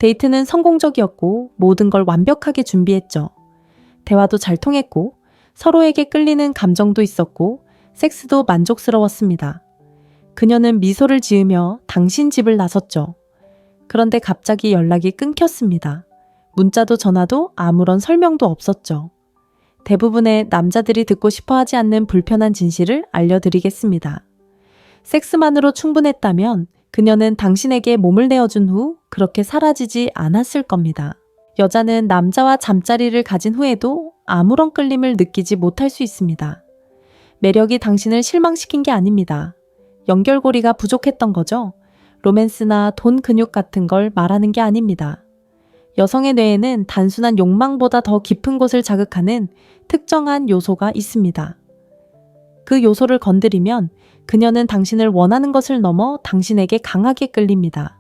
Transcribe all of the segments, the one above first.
데이트는 성공적이었고 모든 걸 완벽하게 준비했죠. 대화도 잘 통했고 서로에게 끌리는 감정도 있었고 섹스도 만족스러웠습니다. 그녀는 미소를 지으며 당신 집을 나섰죠. 그런데 갑자기 연락이 끊겼습니다. 문자도 전화도 아무런 설명도 없었죠. 대부분의 남자들이 듣고 싶어 하지 않는 불편한 진실을 알려드리겠습니다. 섹스만으로 충분했다면 그녀는 당신에게 몸을 내어준 후 그렇게 사라지지 않았을 겁니다. 여자는 남자와 잠자리를 가진 후에도 아무런 끌림을 느끼지 못할 수 있습니다. 매력이 당신을 실망시킨 게 아닙니다. 연결고리가 부족했던 거죠. 로맨스나 돈 근육 같은 걸 말하는 게 아닙니다. 여성의 뇌에는 단순한 욕망보다 더 깊은 곳을 자극하는 특정한 요소가 있습니다. 그 요소를 건드리면 그녀는 당신을 원하는 것을 넘어 당신에게 강하게 끌립니다.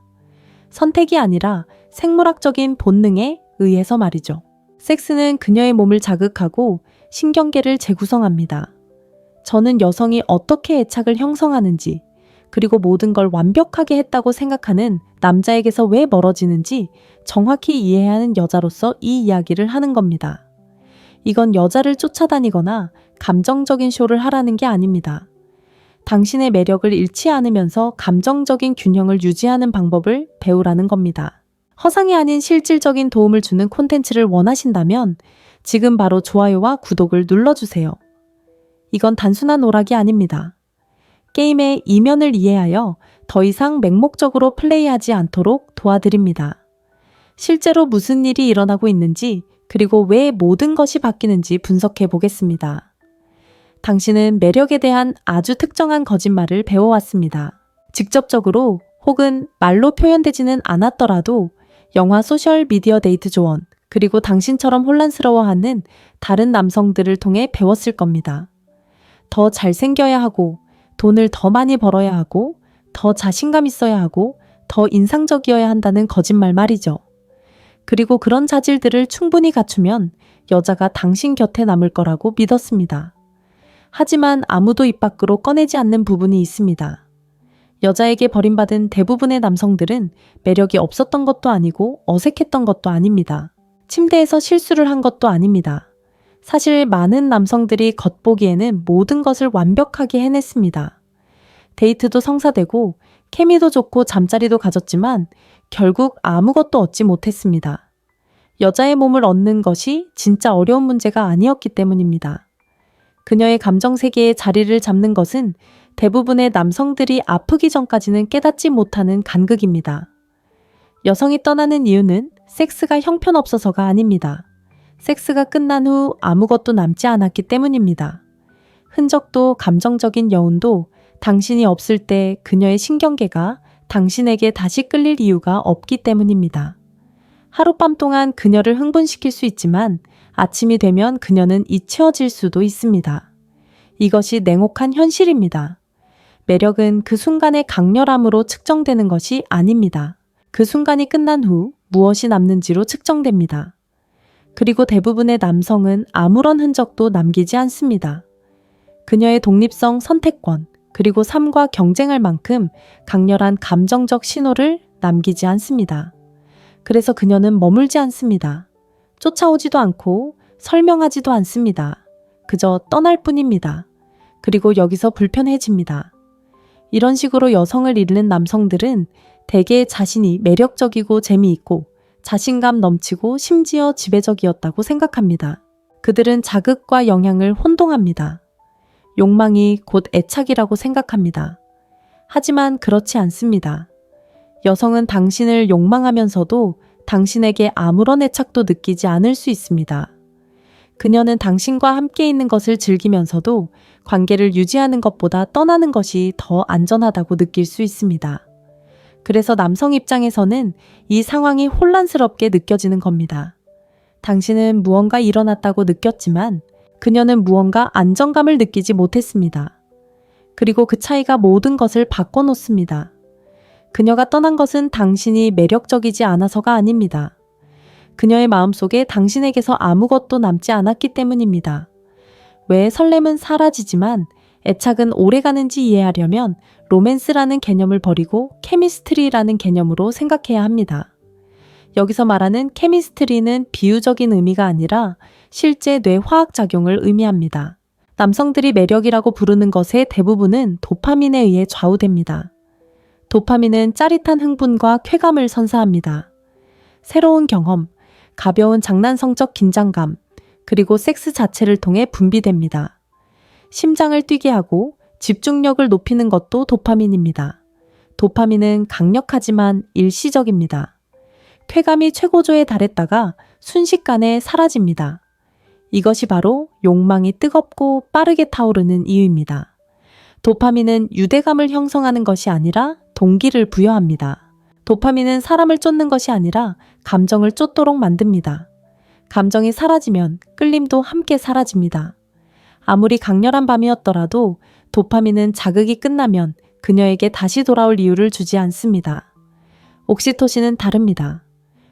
선택이 아니라 생물학적인 본능에 의해서 말이죠. 섹스는 그녀의 몸을 자극하고 신경계를 재구성합니다. 저는 여성이 어떻게 애착을 형성하는지, 그리고 모든 걸 완벽하게 했다고 생각하는 남자에게서 왜 멀어지는지 정확히 이해해야 하는 여자로서 이 이야기를 하는 겁니다. 이건 여자를 쫓아다니거나 감정적인 쇼를 하라는 게 아닙니다. 당신의 매력을 잃지 않으면서 감정적인 균형을 유지하는 방법을 배우라는 겁니다. 허상이 아닌 실질적인 도움을 주는 콘텐츠를 원하신다면 지금 바로 좋아요와 구독을 눌러주세요. 이건 단순한 오락이 아닙니다. 게임의 이면을 이해하여 더 이상 맹목적으로 플레이하지 않도록 도와드립니다. 실제로 무슨 일이 일어나고 있는지, 그리고 왜 모든 것이 바뀌는지 분석해 보겠습니다. 당신은 매력에 대한 아주 특정한 거짓말을 배워왔습니다. 직접적으로 혹은 말로 표현되지는 않았더라도 영화 소셜 미디어 데이트 조언, 그리고 당신처럼 혼란스러워하는 다른 남성들을 통해 배웠을 겁니다. 더 잘생겨야 하고, 돈을 더 많이 벌어야 하고, 더 자신감 있어야 하고, 더 인상적이어야 한다는 거짓말 말이죠. 그리고 그런 자질들을 충분히 갖추면 여자가 당신 곁에 남을 거라고 믿었습니다. 하지만 아무도 입 밖으로 꺼내지 않는 부분이 있습니다. 여자에게 버림받은 대부분의 남성들은 매력이 없었던 것도 아니고 어색했던 것도 아닙니다. 침대에서 실수를 한 것도 아닙니다. 사실 많은 남성들이 겉보기에는 모든 것을 완벽하게 해냈습니다. 데이트도 성사되고 케미도 좋고 잠자리도 가졌지만 결국 아무것도 얻지 못했습니다. 여자의 몸을 얻는 것이 진짜 어려운 문제가 아니었기 때문입니다. 그녀의 감정 세계에 자리를 잡는 것은 대부분의 남성들이 아프기 전까지는 깨닫지 못하는 간극입니다. 여성이 떠나는 이유는 섹스가 형편없어서가 아닙니다. 섹스가 끝난 후 아무것도 남지 않았기 때문입니다. 흔적도 감정적인 여운도 당신이 없을 때 그녀의 신경계가 당신에게 다시 끌릴 이유가 없기 때문입니다. 하룻밤 동안 그녀를 흥분시킬 수 있지만 아침이 되면 그녀는 잊혀질 수도 있습니다. 이것이 냉혹한 현실입니다. 매력은 그 순간의 강렬함으로 측정되는 것이 아닙니다. 그 순간이 끝난 후 무엇이 남는지로 측정됩니다. 그리고 대부분의 남성은 아무런 흔적도 남기지 않습니다. 그녀의 독립성, 선택권, 그리고 삶과 경쟁할 만큼 강렬한 감정적 신호를 남기지 않습니다. 그래서 그녀는 머물지 않습니다. 쫓아오지도 않고 설명하지도 않습니다. 그저 떠날 뿐입니다. 그리고 여기서 불편해집니다. 이런 식으로 여성을 잃는 남성들은 대개 자신이 매력적이고 재미있고 자신감 넘치고 심지어 지배적이었다고 생각합니다. 그들은 자극과 영향을 혼동합니다. 욕망이 곧 애착이라고 생각합니다. 하지만 그렇지 않습니다. 여성은 당신을 욕망하면서도 당신에게 아무런 애착도 느끼지 않을 수 있습니다. 그녀는 당신과 함께 있는 것을 즐기면서도 관계를 유지하는 것보다 떠나는 것이 더 안전하다고 느낄 수 있습니다. 그래서 남성 입장에서는 이 상황이 혼란스럽게 느껴지는 겁니다. 당신은 무언가 일어났다고 느꼈지만 그녀는 무언가 안정감을 느끼지 못했습니다. 그리고 그 차이가 모든 것을 바꿔놓습니다. 그녀가 떠난 것은 당신이 매력적이지 않아서가 아닙니다. 그녀의 마음속에 당신에게서 아무것도 남지 않았기 때문입니다. 왜 설렘은 사라지지만 애착은 오래가는지 이해하려면 로맨스라는 개념을 버리고 케미스트리라는 개념으로 생각해야 합니다. 여기서 말하는 케미스트리는 비유적인 의미가 아니라 실제 뇌 화학 작용을 의미합니다. 남성들이 매력이라고 부르는 것의 대부분은 도파민에 의해 좌우됩니다. 도파민은 짜릿한 흥분과 쾌감을 선사합니다. 새로운 경험, 가벼운 장난성적 긴장감, 그리고 섹스 자체를 통해 분비됩니다. 심장을 뛰게 하고 집중력을 높이는 것도 도파민입니다. 도파민은 강력하지만 일시적입니다. 쾌감이 최고조에 달했다가 순식간에 사라집니다. 이것이 바로 욕망이 뜨겁고 빠르게 타오르는 이유입니다. 도파민은 유대감을 형성하는 것이 아니라 동기를 부여합니다. 도파민은 사람을 쫓는 것이 아니라 감정을 쫓도록 만듭니다. 감정이 사라지면 끌림도 함께 사라집니다. 아무리 강렬한 밤이었더라도 도파민은 자극이 끝나면 그녀에게 다시 돌아올 이유를 주지 않습니다. 옥시토신은 다릅니다.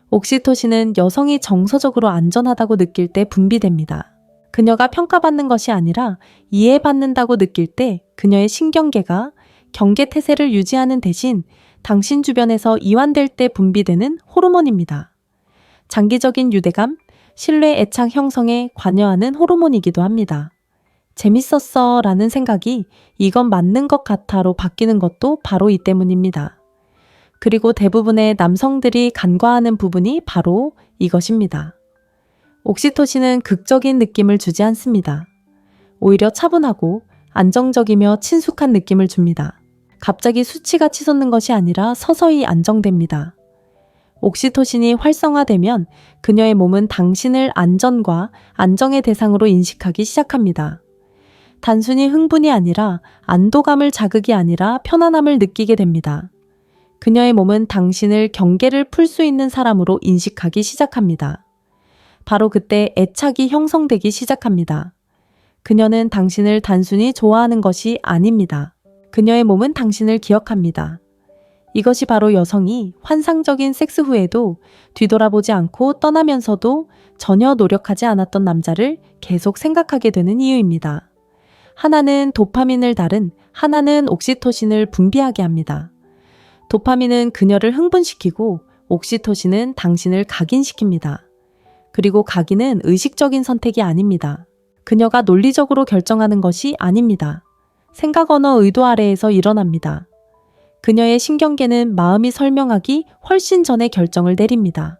옥시토신은 여성이 정서적으로 안전하다고 느낄 때 분비됩니다. 그녀가 평가받는 것이 아니라 이해받는다고 느낄 때 그녀의 신경계가 경계태세를 유지하는 대신 당신 주변에서 이완될 때 분비되는 호르몬입니다. 장기적인 유대감, 신뢰 애착 형성에 관여하는 호르몬이기도 합니다. 재밌었어 라는 생각이 이건 맞는 것 같아로 바뀌는 것도 바로 이 때문입니다. 그리고 대부분의 남성들이 간과하는 부분이 바로 이것입니다. 옥시토신은 극적인 느낌을 주지 않습니다. 오히려 차분하고 안정적이며 친숙한 느낌을 줍니다. 갑자기 수치가 치솟는 것이 아니라 서서히 안정됩니다. 옥시토신이 활성화되면 그녀의 몸은 당신을 안전과 안정의 대상으로 인식하기 시작합니다. 단순히 흥분이 아니라 안도감을 자극이 아니라 편안함을 느끼게 됩니다. 그녀의 몸은 당신을 경계를 풀 수 있는 사람으로 인식하기 시작합니다. 바로 그때 애착이 형성되기 시작합니다. 그녀는 당신을 단순히 좋아하는 것이 아닙니다. 그녀의 몸은 당신을 기억합니다. 이것이 바로 여성이 환상적인 섹스 후에도 뒤돌아보지 않고 떠나면서도 전혀 노력하지 않았던 남자를 계속 생각하게 되는 이유입니다. 하나는 도파민을 다른, 하나는 옥시토신을 분비하게 합니다. 도파민은 그녀를 흥분시키고 옥시토신은 당신을 각인시킵니다. 그리고 각인은 의식적인 선택이 아닙니다. 그녀가 논리적으로 결정하는 것이 아닙니다. 생각 언어 의도 아래에서 일어납니다. 그녀의 신경계는 마음이 설명하기 훨씬 전에 결정을 내립니다.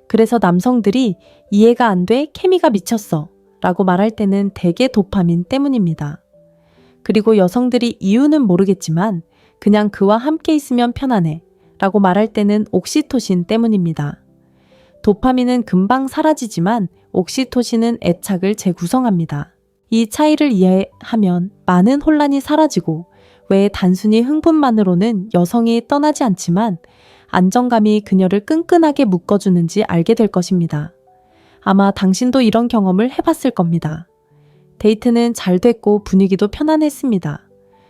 그래서 남성들이 이해가 안 돼 케미가 미쳤어 라고 말할 때는 대개 도파민 때문입니다. 그리고 여성들이 이유는 모르겠지만 그냥 그와 함께 있으면 편안해 라고 말할 때는 옥시토신 때문입니다. 도파민은 금방 사라지지만 옥시토신은 애착을 재구성합니다. 이 차이를 이해하면 많은 혼란이 사라지고 왜 단순히 흥분만으로는 여성이 떠나지 않지만 안정감이 그녀를 끈끈하게 묶어주는지 알게 될 것입니다. 아마 당신도 이런 경험을 해봤을 겁니다. 데이트는 잘 됐고 분위기도 편안했습니다.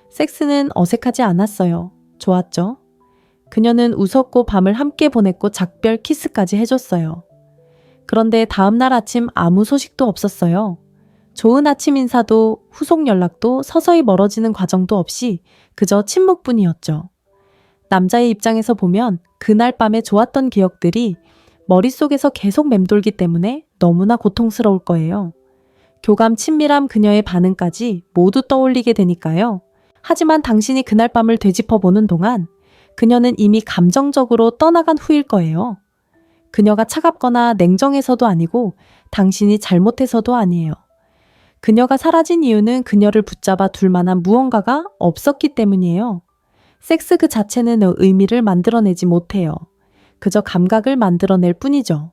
섹스는 어색하지 않았어요. 좋았죠? 그녀는 웃었고 밤을 함께 보냈고 작별 키스까지 해줬어요. 그런데 다음날 아침 아무 소식도 없었어요. 좋은 아침 인사도 후속 연락도 서서히 멀어지는 과정도 없이 그저 침묵뿐이었죠. 남자의 입장에서 보면 그날 밤에 좋았던 기억들이 머릿속에서 계속 맴돌기 때문에 너무나 고통스러울 거예요. 교감 친밀함 그녀의 반응까지 모두 떠올리게 되니까요. 하지만 당신이 그날 밤을 되짚어보는 동안 그녀는 이미 감정적으로 떠나간 후일 거예요. 그녀가 차갑거나 냉정해서도 아니고 당신이 잘못해서도 아니에요. 그녀가 사라진 이유는 그녀를 붙잡아 둘 만한 무언가가 없었기 때문이에요. 섹스 그 자체는 의미를 만들어내지 못해요. 그저 감각을 만들어낼 뿐이죠.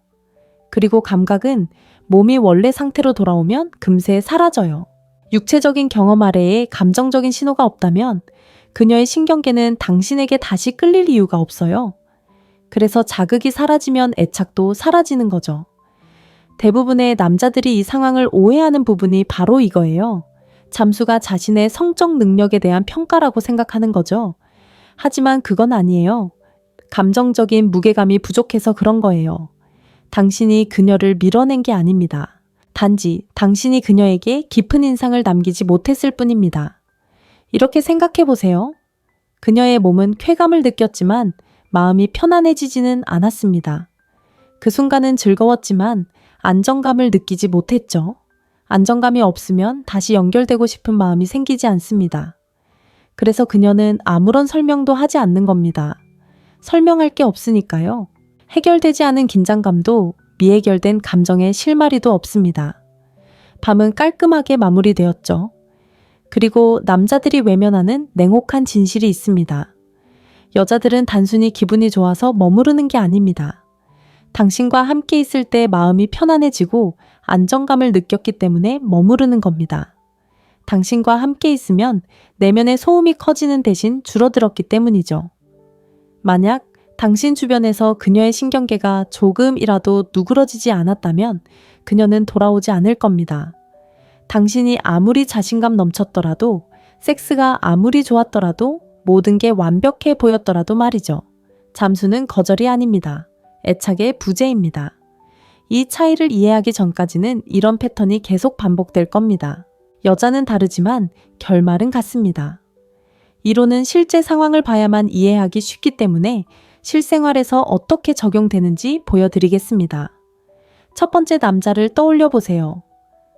그리고 감각은 몸이 원래 상태로 돌아오면 금세 사라져요. 육체적인 경험 아래에 감정적인 신호가 없다면 그녀의 신경계는 당신에게 다시 끌릴 이유가 없어요. 그래서 자극이 사라지면 애착도 사라지는 거죠. 대부분의 남자들이 이 상황을 오해하는 부분이 바로 이거예요. 잠수가 자신의 성적 능력에 대한 평가라고 생각하는 거죠. 하지만 그건 아니에요. 감정적인 무게감이 부족해서 그런 거예요. 당신이 그녀를 밀어낸 게 아닙니다. 단지 당신이 그녀에게 깊은 인상을 남기지 못했을 뿐입니다. 이렇게 생각해 보세요. 그녀의 몸은 쾌감을 느꼈지만 마음이 편안해지지는 않았습니다. 그 순간은 즐거웠지만 안정감을 느끼지 못했죠. 안정감이 없으면 다시 연결되고 싶은 마음이 생기지 않습니다. 그래서 그녀는 아무런 설명도 하지 않는 겁니다. 설명할 게 없으니까요. 해결되지 않은 긴장감도 미해결된 감정의 실마리도 없습니다. 밤은 깔끔하게 마무리되었죠. 그리고 남자들이 외면하는 냉혹한 진실이 있습니다. 여자들은 단순히 기분이 좋아서 머무르는 게 아닙니다. 당신과 함께 있을 때 마음이 편안해지고 안정감을 느꼈기 때문에 머무르는 겁니다. 당신과 함께 있으면 내면의 소음이 커지는 대신 줄어들었기 때문이죠. 만약 당신 주변에서 그녀의 신경계가 조금이라도 누그러지지 않았다면 그녀는 돌아오지 않을 겁니다. 당신이 아무리 자신감 넘쳤더라도, 섹스가 아무리 좋았더라도, 모든 게 완벽해 보였더라도 말이죠. 잠수는 거절이 아닙니다. 애착의 부재입니다. 이 차이를 이해하기 전까지는 이런 패턴이 계속 반복될 겁니다. 여자는 다르지만 결말은 같습니다. 이론은 실제 상황을 봐야만 이해하기 쉽기 때문에 실생활에서 어떻게 적용되는지 보여드리겠습니다. 첫 번째 남자를 떠올려 보세요.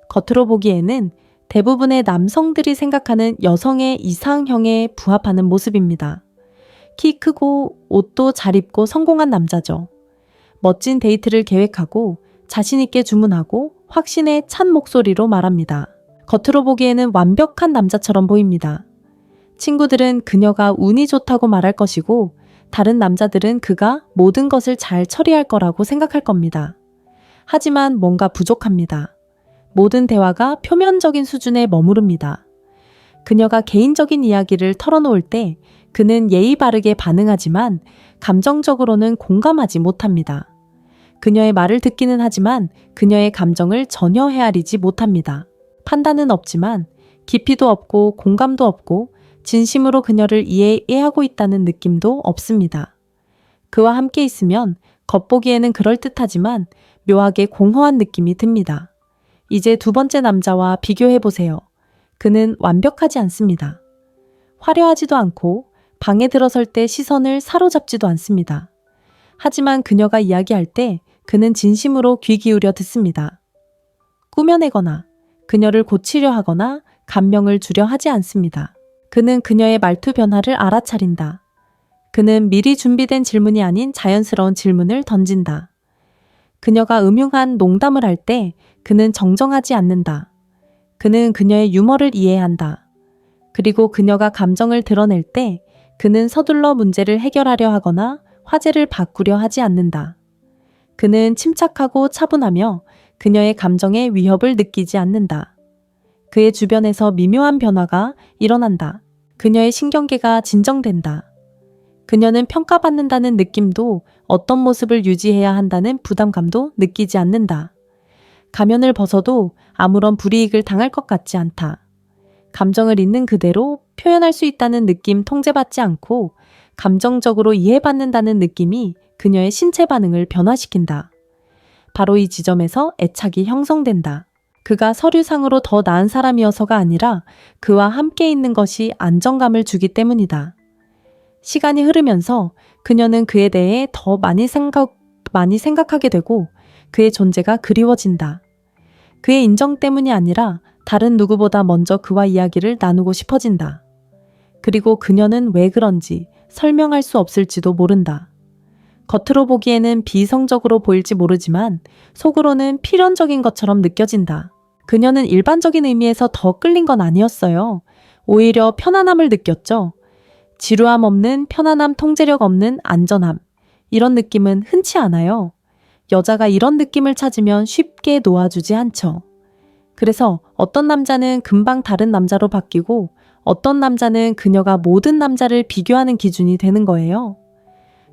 겉으로 보기에는 대부분의 남성들이 생각하는 여성의 이상형에 부합하는 모습입니다. 키 크고 옷도 잘 입고 성공한 남자죠. 멋진 데이트를 계획하고 자신 있게 주문하고 확신에 찬 목소리로 말합니다. 겉으로 보기에는 완벽한 남자처럼 보입니다. 친구들은 그녀가 운이 좋다고 말할 것이고 다른 남자들은 그가 모든 것을 잘 처리할 거라고 생각할 겁니다. 하지만 뭔가 부족합니다. 모든 대화가 표면적인 수준에 머무릅니다. 그녀가 개인적인 이야기를 털어놓을 때 그는 예의 바르게 반응하지만 감정적으로는 공감하지 못합니다. 그녀의 말을 듣기는 하지만 그녀의 감정을 전혀 헤아리지 못합니다. 판단은 없지만 깊이도 없고 공감도 없고 진심으로 그녀를 이해하고 있다는 느낌도 없습니다. 그와 함께 있으면 겉보기에는 그럴듯하지만 묘하게 공허한 느낌이 듭니다. 이제 두 번째 남자와 비교해보세요. 그는 완벽하지 않습니다. 화려하지도 않고 방에 들어설 때 시선을 사로잡지도 않습니다. 하지만 그녀가 이야기할 때 그는 진심으로 귀 기울여 듣습니다. 꾸며내거나 그녀를 고치려 하거나 감명을 주려 하지 않습니다. 그는 그녀의 말투 변화를 알아차린다. 그는 미리 준비된 질문이 아닌 자연스러운 질문을 던진다. 그녀가 음흉한 농담을 할 때 그는 정정하지 않는다. 그는 그녀의 유머를 이해한다. 그리고 그녀가 감정을 드러낼 때 그는 서둘러 문제를 해결하려 하거나 화제를 바꾸려 하지 않는다. 그는 침착하고 차분하며 그녀의 감정에 위협을 느끼지 않는다. 그의 주변에서 미묘한 변화가 일어난다. 그녀의 신경계가 진정된다. 그녀는 평가받는다는 느낌도 어떤 모습을 유지해야 한다는 부담감도 느끼지 않는다. 가면을 벗어도 아무런 불이익을 당할 것 같지 않다. 감정을 있는 그대로 표현할 수 있다는 느낌 통제받지 않고 감정적으로 이해받는다는 느낌이 그녀의 신체 반응을 변화시킨다. 바로 이 지점에서 애착이 형성된다. 그가 서류상으로 더 나은 사람이어서가 아니라 그와 함께 있는 것이 안정감을 주기 때문이다. 시간이 흐르면서 그녀는 그에 대해 더 많이 생각하게 되고 그의 존재가 그리워진다. 그의 인정 때문이 아니라 다른 누구보다 먼저 그와 이야기를 나누고 싶어진다. 그리고 그녀는 왜 그런지 설명할 수 없을지도 모른다. 겉으로 보기에는 비이성적으로 보일지 모르지만 속으로는 필연적인 것처럼 느껴진다. 그녀는 일반적인 의미에서 더 끌린 건 아니었어요. 오히려 편안함을 느꼈죠. 지루함 없는 편안함, 통제력 없는 안전함. 이런 느낌은 흔치 않아요. 여자가 이런 느낌을 찾으면 쉽게 놓아주지 않죠. 그래서 어떤 남자는 금방 다른 남자로 바뀌고 어떤 남자는 그녀가 모든 남자를 비교하는 기준이 되는 거예요.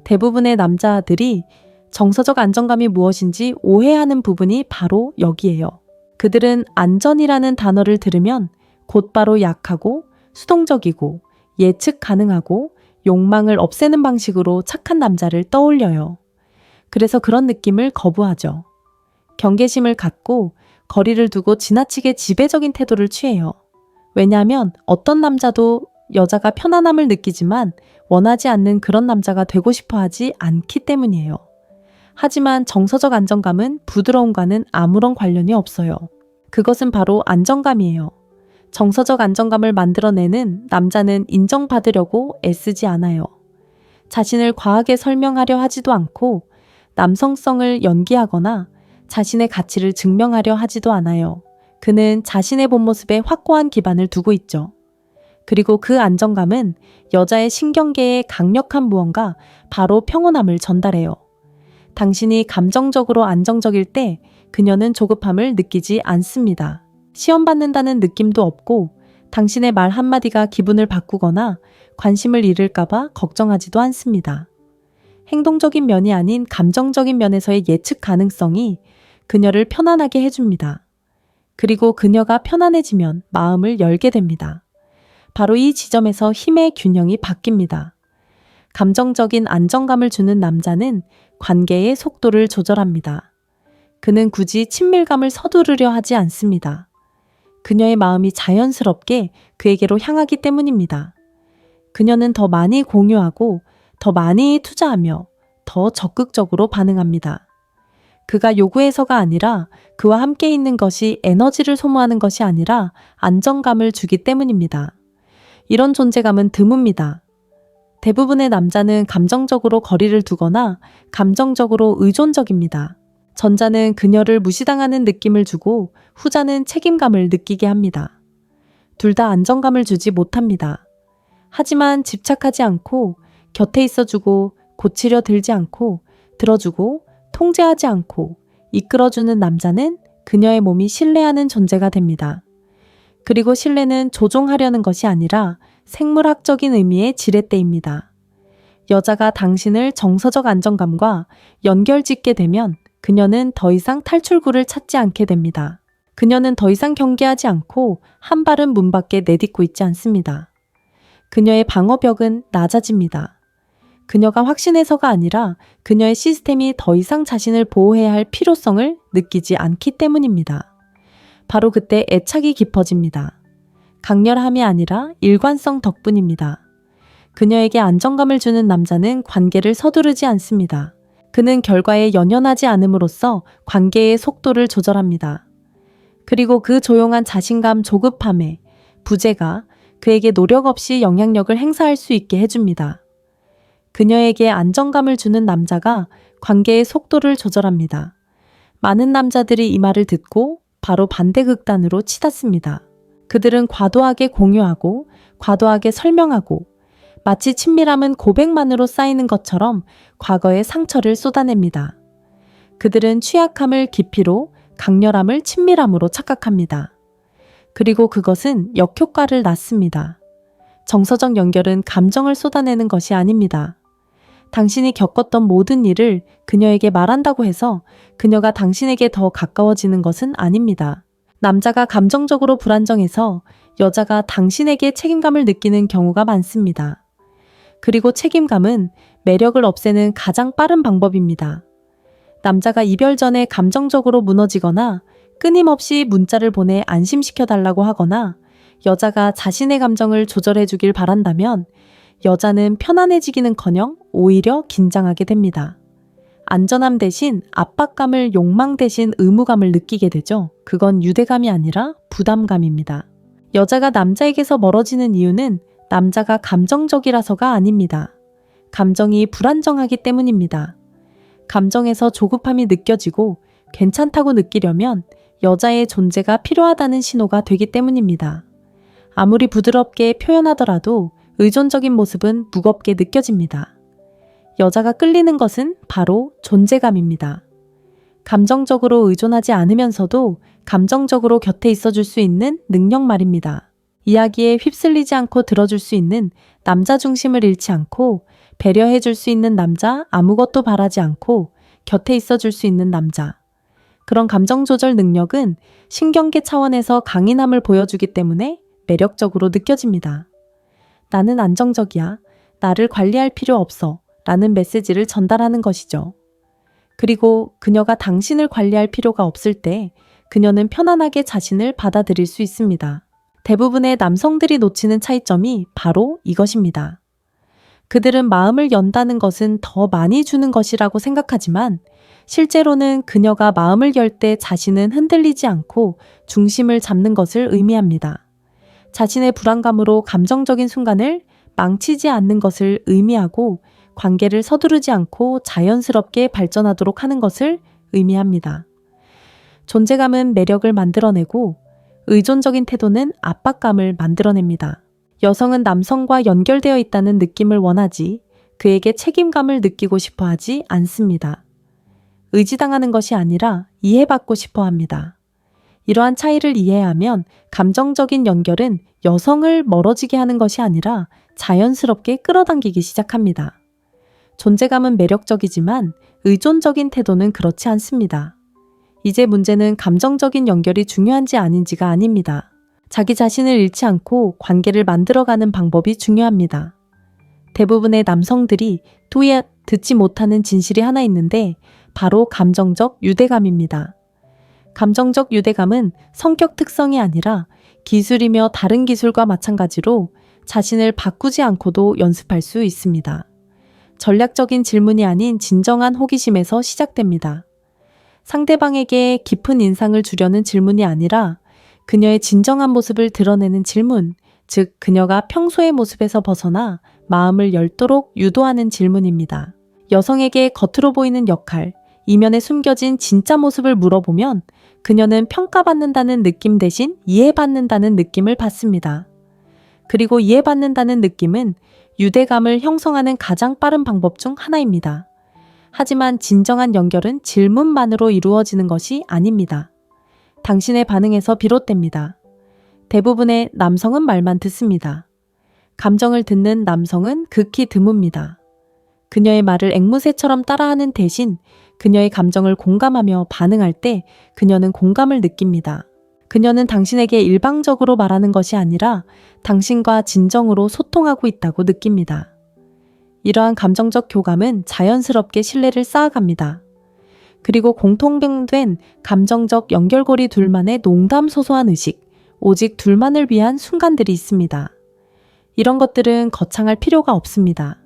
대부분의 남자들이 정서적 안정감이 무엇인지 오해하는 부분이 바로 여기예요. 그들은 안전이라는 단어를 들으면 곧바로 약하고 수동적이고 예측 가능하고 욕망을 없애는 방식으로 착한 남자를 떠올려요. 그래서 그런 느낌을 거부하죠. 경계심을 갖고 거리를 두고 지나치게 지배적인 태도를 취해요. 왜냐하면 어떤 남자도 여자가 편안함을 느끼지만 원하지 않는 그런 남자가 되고 싶어 하지 않기 때문이에요. 하지만 정서적 안정감은 부드러움과는 아무런 관련이 없어요. 그것은 바로 안정감이에요. 정서적 안정감을 만들어내는 남자는 인정받으려고 애쓰지 않아요. 자신을 과하게 설명하려 하지도 않고 남성성을 연기하거나 자신의 가치를 증명하려 하지도 않아요. 그는 자신의 본 모습에 확고한 기반을 두고 있죠. 그리고 그 안정감은 여자의 신경계에 강력한 무언가, 바로 평온함을 전달해요. 당신이 감정적으로 안정적일 때 그녀는 조급함을 느끼지 않습니다. 시험받는다는 느낌도 없고 당신의 말 한마디가 기분을 바꾸거나 관심을 잃을까봐 걱정하지도 않습니다. 행동적인 면이 아닌 감정적인 면에서의 예측 가능성이 그녀를 편안하게 해줍니다. 그리고 그녀가 편안해지면 마음을 열게 됩니다. 바로 이 지점에서 힘의 균형이 바뀝니다. 감정적인 안정감을 주는 남자는 관계의 속도를 조절합니다. 그는 굳이 친밀감을 서두르려 하지 않습니다. 그녀의 마음이 자연스럽게 그에게로 향하기 때문입니다. 그녀는 더 많이 공유하고 더 많이 투자하며 더 적극적으로 반응합니다. 그가 요구해서가 아니라 그와 함께 있는 것이 에너지를 소모하는 것이 아니라 안정감을 주기 때문입니다. 이런 존재감은 드뭅니다. 대부분의 남자는 감정적으로 거리를 두거나 감정적으로 의존적입니다. 전자는 그녀를 무시당하는 느낌을 주고 후자는 책임감을 느끼게 합니다. 둘 다 안정감을 주지 못합니다. 하지만 집착하지 않고 곁에 있어주고 고치려 들지 않고 들어주고 통제하지 않고 이끌어주는 남자는 그녀의 몸이 신뢰하는 존재가 됩니다. 그리고 신뢰는 조종하려는 것이 아니라 생물학적인 의미의 지렛대입니다. 여자가 당신을 정서적 안정감과 연결짓게 되면 그녀는 더 이상 탈출구를 찾지 않게 됩니다. 그녀는 더 이상 경계하지 않고 한 발은 문 밖에 내딛고 있지 않습니다. 그녀의 방어벽은 낮아집니다. 그녀가 확신해서가 아니라 그녀의 시스템이 더 이상 자신을 보호해야 할 필요성을 느끼지 않기 때문입니다. 바로 그때 애착이 깊어집니다. 강렬함이 아니라 일관성 덕분입니다. 그녀에게 안정감을 주는 남자는 관계를 서두르지 않습니다. 그는 결과에 연연하지 않음으로써 관계의 속도를 조절합니다. 그리고 그 조용한 자신감 조급함에 부재가 그에게 노력 없이 영향력을 행사할 수 있게 해줍니다. 그녀에게 안정감을 주는 남자가 관계의 속도를 조절합니다. 많은 남자들이 이 말을 듣고 바로 반대 극단으로 치닫습니다. 그들은 과도하게 공유하고 과도하게 설명하고 마치 친밀함은 고백만으로 쌓이는 것처럼 과거의 상처를 쏟아냅니다. 그들은 취약함을 깊이로, 강렬함을 친밀함으로 착각합니다. 그리고 그것은 역효과를 낳습니다. 정서적 연결은 감정을 쏟아내는 것이 아닙니다. 당신이 겪었던 모든 일을 그녀에게 말한다고 해서 그녀가 당신에게 더 가까워지는 것은 아닙니다. 남자가 감정적으로 불안정해서 여자가 당신에게 책임감을 느끼는 경우가 많습니다. 그리고 책임감은 매력을 없애는 가장 빠른 방법입니다. 남자가 이별 전에 감정적으로 무너지거나 끊임없이 문자를 보내 안심시켜달라고 하거나 여자가 자신의 감정을 조절해주길 바란다면 여자는 편안해지기는커녕 오히려 긴장하게 됩니다. 안전함 대신 압박감을, 욕망 대신 의무감을 느끼게 되죠. 그건 유대감이 아니라 부담감입니다. 여자가 남자에게서 멀어지는 이유는 남자가 감정적이라서가 아닙니다. 감정이 불안정하기 때문입니다. 감정에서 조급함이 느껴지고 괜찮다고 느끼려면 여자의 존재가 필요하다는 신호가 되기 때문입니다. 아무리 부드럽게 표현하더라도 의존적인 모습은 무겁게 느껴집니다. 여자가 끌리는 것은 바로 존재감입니다. 감정적으로 의존하지 않으면서도 감정적으로 곁에 있어줄 수 있는 능력 말입니다. 이야기에 휩쓸리지 않고 들어줄 수 있는 남자 중심을 잃지 않고 배려해줄 수 있는 남자, 아무것도 바라지 않고 곁에 있어줄 수 있는 남자. 그런 감정 조절 능력은 신경계 차원에서 강인함을 보여주기 때문에 매력적으로 느껴집니다. 나는 안정적이야. 나를 관리할 필요 없어. 라는 메시지를 전달하는 것이죠. 그리고 그녀가 당신을 관리할 필요가 없을 때 그녀는 편안하게 자신을 받아들일 수 있습니다. 대부분의 남성들이 놓치는 차이점이 바로 이것입니다. 그들은 마음을 연다는 것은 더 많이 주는 것이라고 생각하지만 실제로는 그녀가 마음을 열 때 자신은 흔들리지 않고 중심을 잡는 것을 의미합니다. 자신의 불안감으로 감정적인 순간을 망치지 않는 것을 의미하고 관계를 서두르지 않고 자연스럽게 발전하도록 하는 것을 의미합니다. 존재감은 매력을 만들어내고 의존적인 태도는 압박감을 만들어냅니다. 여성은 남성과 연결되어 있다는 느낌을 원하지 그에게 책임감을 느끼고 싶어 하지 않습니다. 의지당하는 것이 아니라 이해받고 싶어 합니다. 이러한 차이를 이해하면 감정적인 연결은 여성을 멀어지게 하는 것이 아니라 자연스럽게 끌어당기기 시작합니다. 존재감은 매력적이지만 의존적인 태도는 그렇지 않습니다. 이제 문제는 감정적인 연결이 중요한지 아닌지가 아닙니다. 자기 자신을 잃지 않고 관계를 만들어가는 방법이 중요합니다. 대부분의 남성들이 또한 듣지 못하는 진실이 하나 있는데 바로 감정적 유대감입니다. 감정적 유대감은 성격 특성이 아니라 기술이며 다른 기술과 마찬가지로 자신을 바꾸지 않고도 연습할 수 있습니다. 전략적인 질문이 아닌 진정한 호기심에서 시작됩니다. 상대방에게 깊은 인상을 주려는 질문이 아니라 그녀의 진정한 모습을 드러내는 질문, 즉 그녀가 평소의 모습에서 벗어나 마음을 열도록 유도하는 질문입니다. 여성에게 겉으로 보이는 역할, 이면에 숨겨진 진짜 모습을 물어보면 그녀는 평가받는다는 느낌 대신 이해받는다는 느낌을 받습니다. 그리고 이해받는다는 느낌은 유대감을 형성하는 가장 빠른 방법 중 하나입니다. 하지만 진정한 연결은 질문만으로 이루어지는 것이 아닙니다. 당신의 반응에서 비롯됩니다. 대부분의 남성은 말만 듣습니다. 감정을 듣는 남성은 극히 드뭅니다. 그녀의 말을 앵무새처럼 따라하는 대신 그녀의 감정을 공감하며 반응할 때 그녀는 공감을 느낍니다. 그녀는 당신에게 일방적으로 말하는 것이 아니라 당신과 진정으로 소통하고 있다고 느낍니다. 이러한 감정적 교감은 자연스럽게 신뢰를 쌓아갑니다. 그리고 공통된 감정적 연결고리 둘만의 농담소소한 의식, 오직 둘만을 위한 순간들이 있습니다. 이런 것들은 거창할 필요가 없습니다.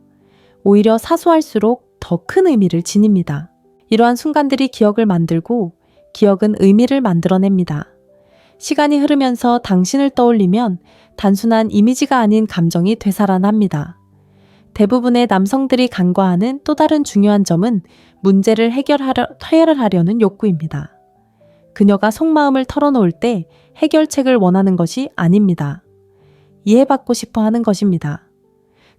오히려 사소할수록 더 큰 의미를 지닙니다. 이러한 순간들이 기억을 만들고 기억은 의미를 만들어냅니다. 시간이 흐르면서 당신을 떠올리면 단순한 이미지가 아닌 감정이 되살아납니다. 대부분의 남성들이 간과하는 또 다른 중요한 점은 문제를 해결하려는 욕구입니다. 그녀가 속마음을 털어놓을 때 해결책을 원하는 것이 아닙니다. 이해받고 싶어 하는 것입니다.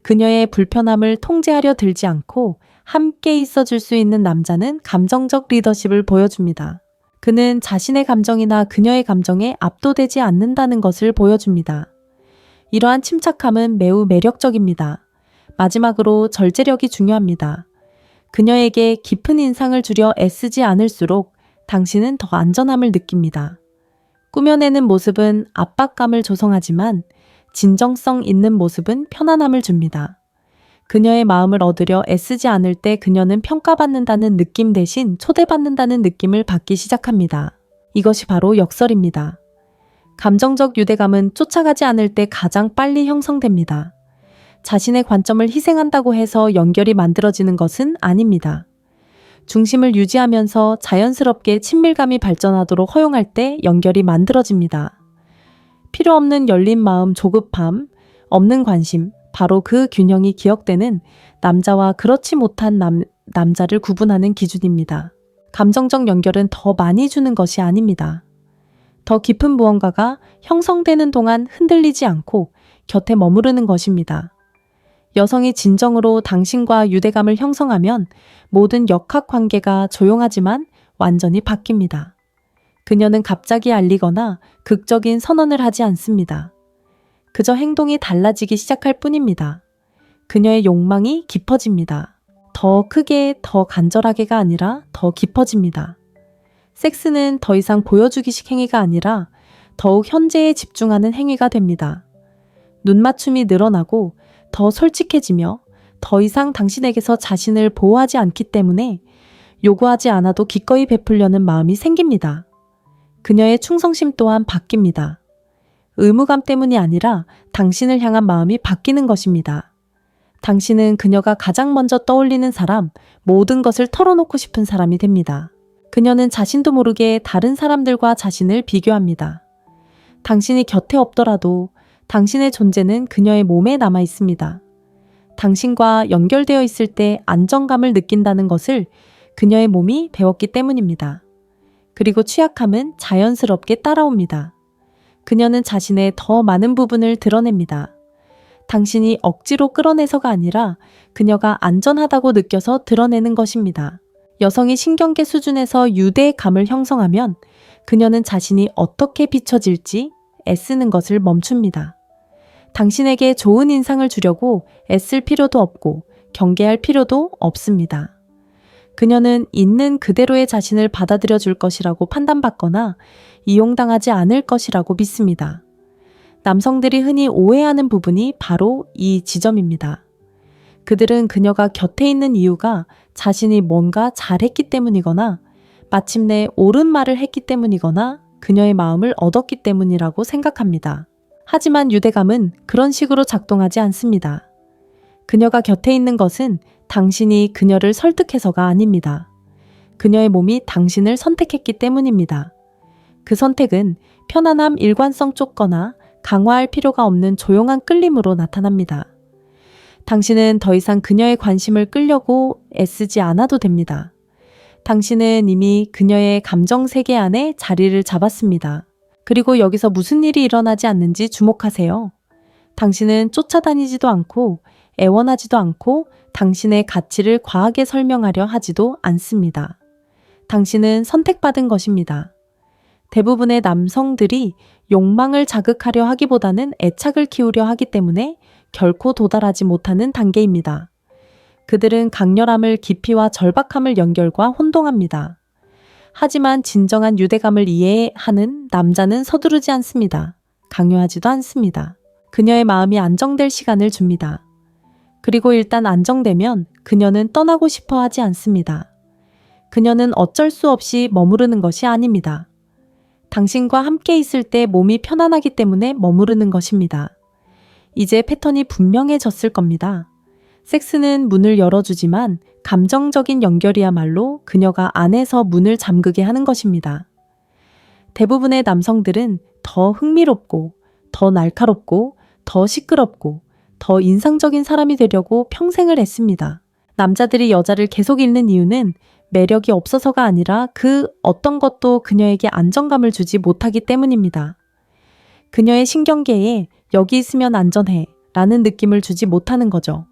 그녀의 불편함을 통제하려 들지 않고 함께 있어줄 수 있는 남자는 감정적 리더십을 보여줍니다. 그는 자신의 감정이나 그녀의 감정에 압도되지 않는다는 것을 보여줍니다. 이러한 침착함은 매우 매력적입니다. 마지막으로 절제력이 중요합니다. 그녀에게 깊은 인상을 주려 애쓰지 않을수록 당신은 더 안전함을 느낍니다. 꾸며내는 모습은 압박감을 조성하지만 진정성 있는 모습은 편안함을 줍니다. 그녀의 마음을 얻으려 애쓰지 않을 때 그녀는 평가받는다는 느낌 대신 초대받는다는 느낌을 받기 시작합니다. 이것이 바로 역설입니다. 감정적 유대감은 쫓아가지 않을 때 가장 빨리 형성됩니다. 자신의 관점을 희생한다고 해서 연결이 만들어지는 것은 아닙니다. 중심을 유지하면서 자연스럽게 친밀감이 발전하도록 허용할 때 연결이 만들어집니다. 필요 없는 열린 마음, 조급함, 없는 관심, 바로 그 균형이 기억되는 남자와 그렇지 못한 남자를 구분하는 기준입니다. 감정적 연결은 더 많이 주는 것이 아닙니다. 더 깊은 무언가가 형성되는 동안 흔들리지 않고 곁에 머무르는 것입니다. 여성이 진정으로 당신과 유대감을 형성하면 모든 역학 관계가 조용하지만 완전히 바뀝니다. 그녀는 갑자기 알리거나 극적인 선언을 하지 않습니다. 그저 행동이 달라지기 시작할 뿐입니다. 그녀의 욕망이 깊어집니다. 더 크게, 더 간절하게가 아니라 더 깊어집니다. 섹스는 더 이상 보여주기식 행위가 아니라 더욱 현재에 집중하는 행위가 됩니다. 눈맞춤이 늘어나고 더 솔직해지며 더 이상 당신에게서 자신을 보호하지 않기 때문에 요구하지 않아도 기꺼이 베풀려는 마음이 생깁니다. 그녀의 충성심 또한 바뀝니다. 의무감 때문이 아니라 당신을 향한 마음이 바뀌는 것입니다. 당신은 그녀가 가장 먼저 떠올리는 사람, 모든 것을 털어놓고 싶은 사람이 됩니다. 그녀는 자신도 모르게 다른 사람들과 자신을 비교합니다. 당신이 곁에 없더라도 당신의 존재는 그녀의 몸에 남아 있습니다. 당신과 연결되어 있을 때 안정감을 느낀다는 것을 그녀의 몸이 배웠기 때문입니다. 그리고 취약함은 자연스럽게 따라옵니다. 그녀는 자신의 더 많은 부분을 드러냅니다. 당신이 억지로 끌어내서가 아니라 그녀가 안전하다고 느껴서 드러내는 것입니다. 여성이 신경계 수준에서 유대감을 형성하면 그녀는 자신이 어떻게 비춰질지 애쓰는 것을 멈춥니다. 당신에게 좋은 인상을 주려고 애쓸 필요도 없고 경계할 필요도 없습니다. 그녀는 있는 그대로의 자신을 받아들여 줄 것이라고 판단받거나 이용당하지 않을 것이라고 믿습니다. 남성들이 흔히 오해하는 부분이 바로 이 지점입니다. 그들은 그녀가 곁에 있는 이유가 자신이 뭔가 잘했기 때문이거나 마침내 옳은 말을 했기 때문이거나 그녀의 마음을 얻었기 때문이라고 생각합니다. 하지만 유대감은 그런 식으로 작동하지 않습니다. 그녀가 곁에 있는 것은 당신이 그녀를 설득해서가 아닙니다. 그녀의 몸이 당신을 선택했기 때문입니다. 그 선택은 편안함, 일관성 쫓거나 강화할 필요가 없는 조용한 끌림으로 나타납니다. 당신은 더 이상 그녀의 관심을 끌려고 애쓰지 않아도 됩니다. 당신은 이미 그녀의 감정 세계 안에 자리를 잡았습니다. 그리고 여기서 무슨 일이 일어나지 않는지 주목하세요. 당신은 쫓아다니지도 않고 애원하지도 않고 당신의 가치를 과하게 설명하려 하지도 않습니다. 당신은 선택받은 것입니다. 대부분의 남성들이 욕망을 자극하려 하기보다는 애착을 키우려 하기 때문에 결코 도달하지 못하는 단계입니다. 그들은 강렬함을 깊이와 절박함을 연결과 혼동합니다. 하지만 진정한 유대감을 이해하는 남자는 서두르지 않습니다. 강요하지도 않습니다. 그녀의 마음이 안정될 시간을 줍니다. 그리고 일단 안정되면 그녀는 떠나고 싶어 하지 않습니다. 그녀는 어쩔 수 없이 머무르는 것이 아닙니다. 당신과 함께 있을 때 몸이 편안하기 때문에 머무르는 것입니다. 이제 패턴이 분명해졌을 겁니다. 섹스는 문을 열어주지만 감정적인 연결이야말로 그녀가 안에서 문을 잠그게 하는 것입니다. 대부분의 남성들은 더 흥미롭고, 더 날카롭고, 더 시끄럽고, 더 인상적인 사람이 되려고 평생을 애씁니다. 남자들이 여자를 계속 잃는 이유는 매력이 없어서가 아니라 그 어떤 것도 그녀에게 안정감을 주지 못하기 때문입니다. 그녀의 신경계에 여기 있으면 안전해 라는 느낌을 주지 못하는 거죠.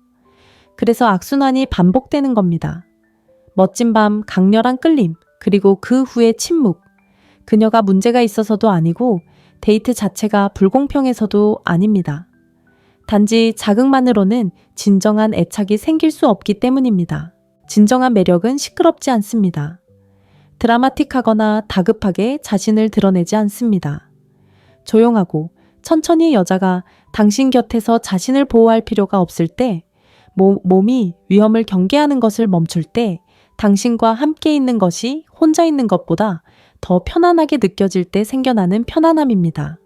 그래서 악순환이 반복되는 겁니다. 멋진 밤, 강렬한 끌림, 그리고 그 후에 침묵. 그녀가 문제가 있어서도 아니고 데이트 자체가 불공평해서도 아닙니다. 단지 자극만으로는 진정한 애착이 생길 수 없기 때문입니다. 진정한 매력은 시끄럽지 않습니다. 드라마틱하거나 다급하게 자신을 드러내지 않습니다. 조용하고 천천히 여자가 당신 곁에서 자신을 보호할 필요가 없을 때, 몸이 위험을 경계하는 것을 멈출 때, 당신과 함께 있는 것이 혼자 있는 것보다 더 편안하게 느껴질 때 생겨나는 편안함입니다.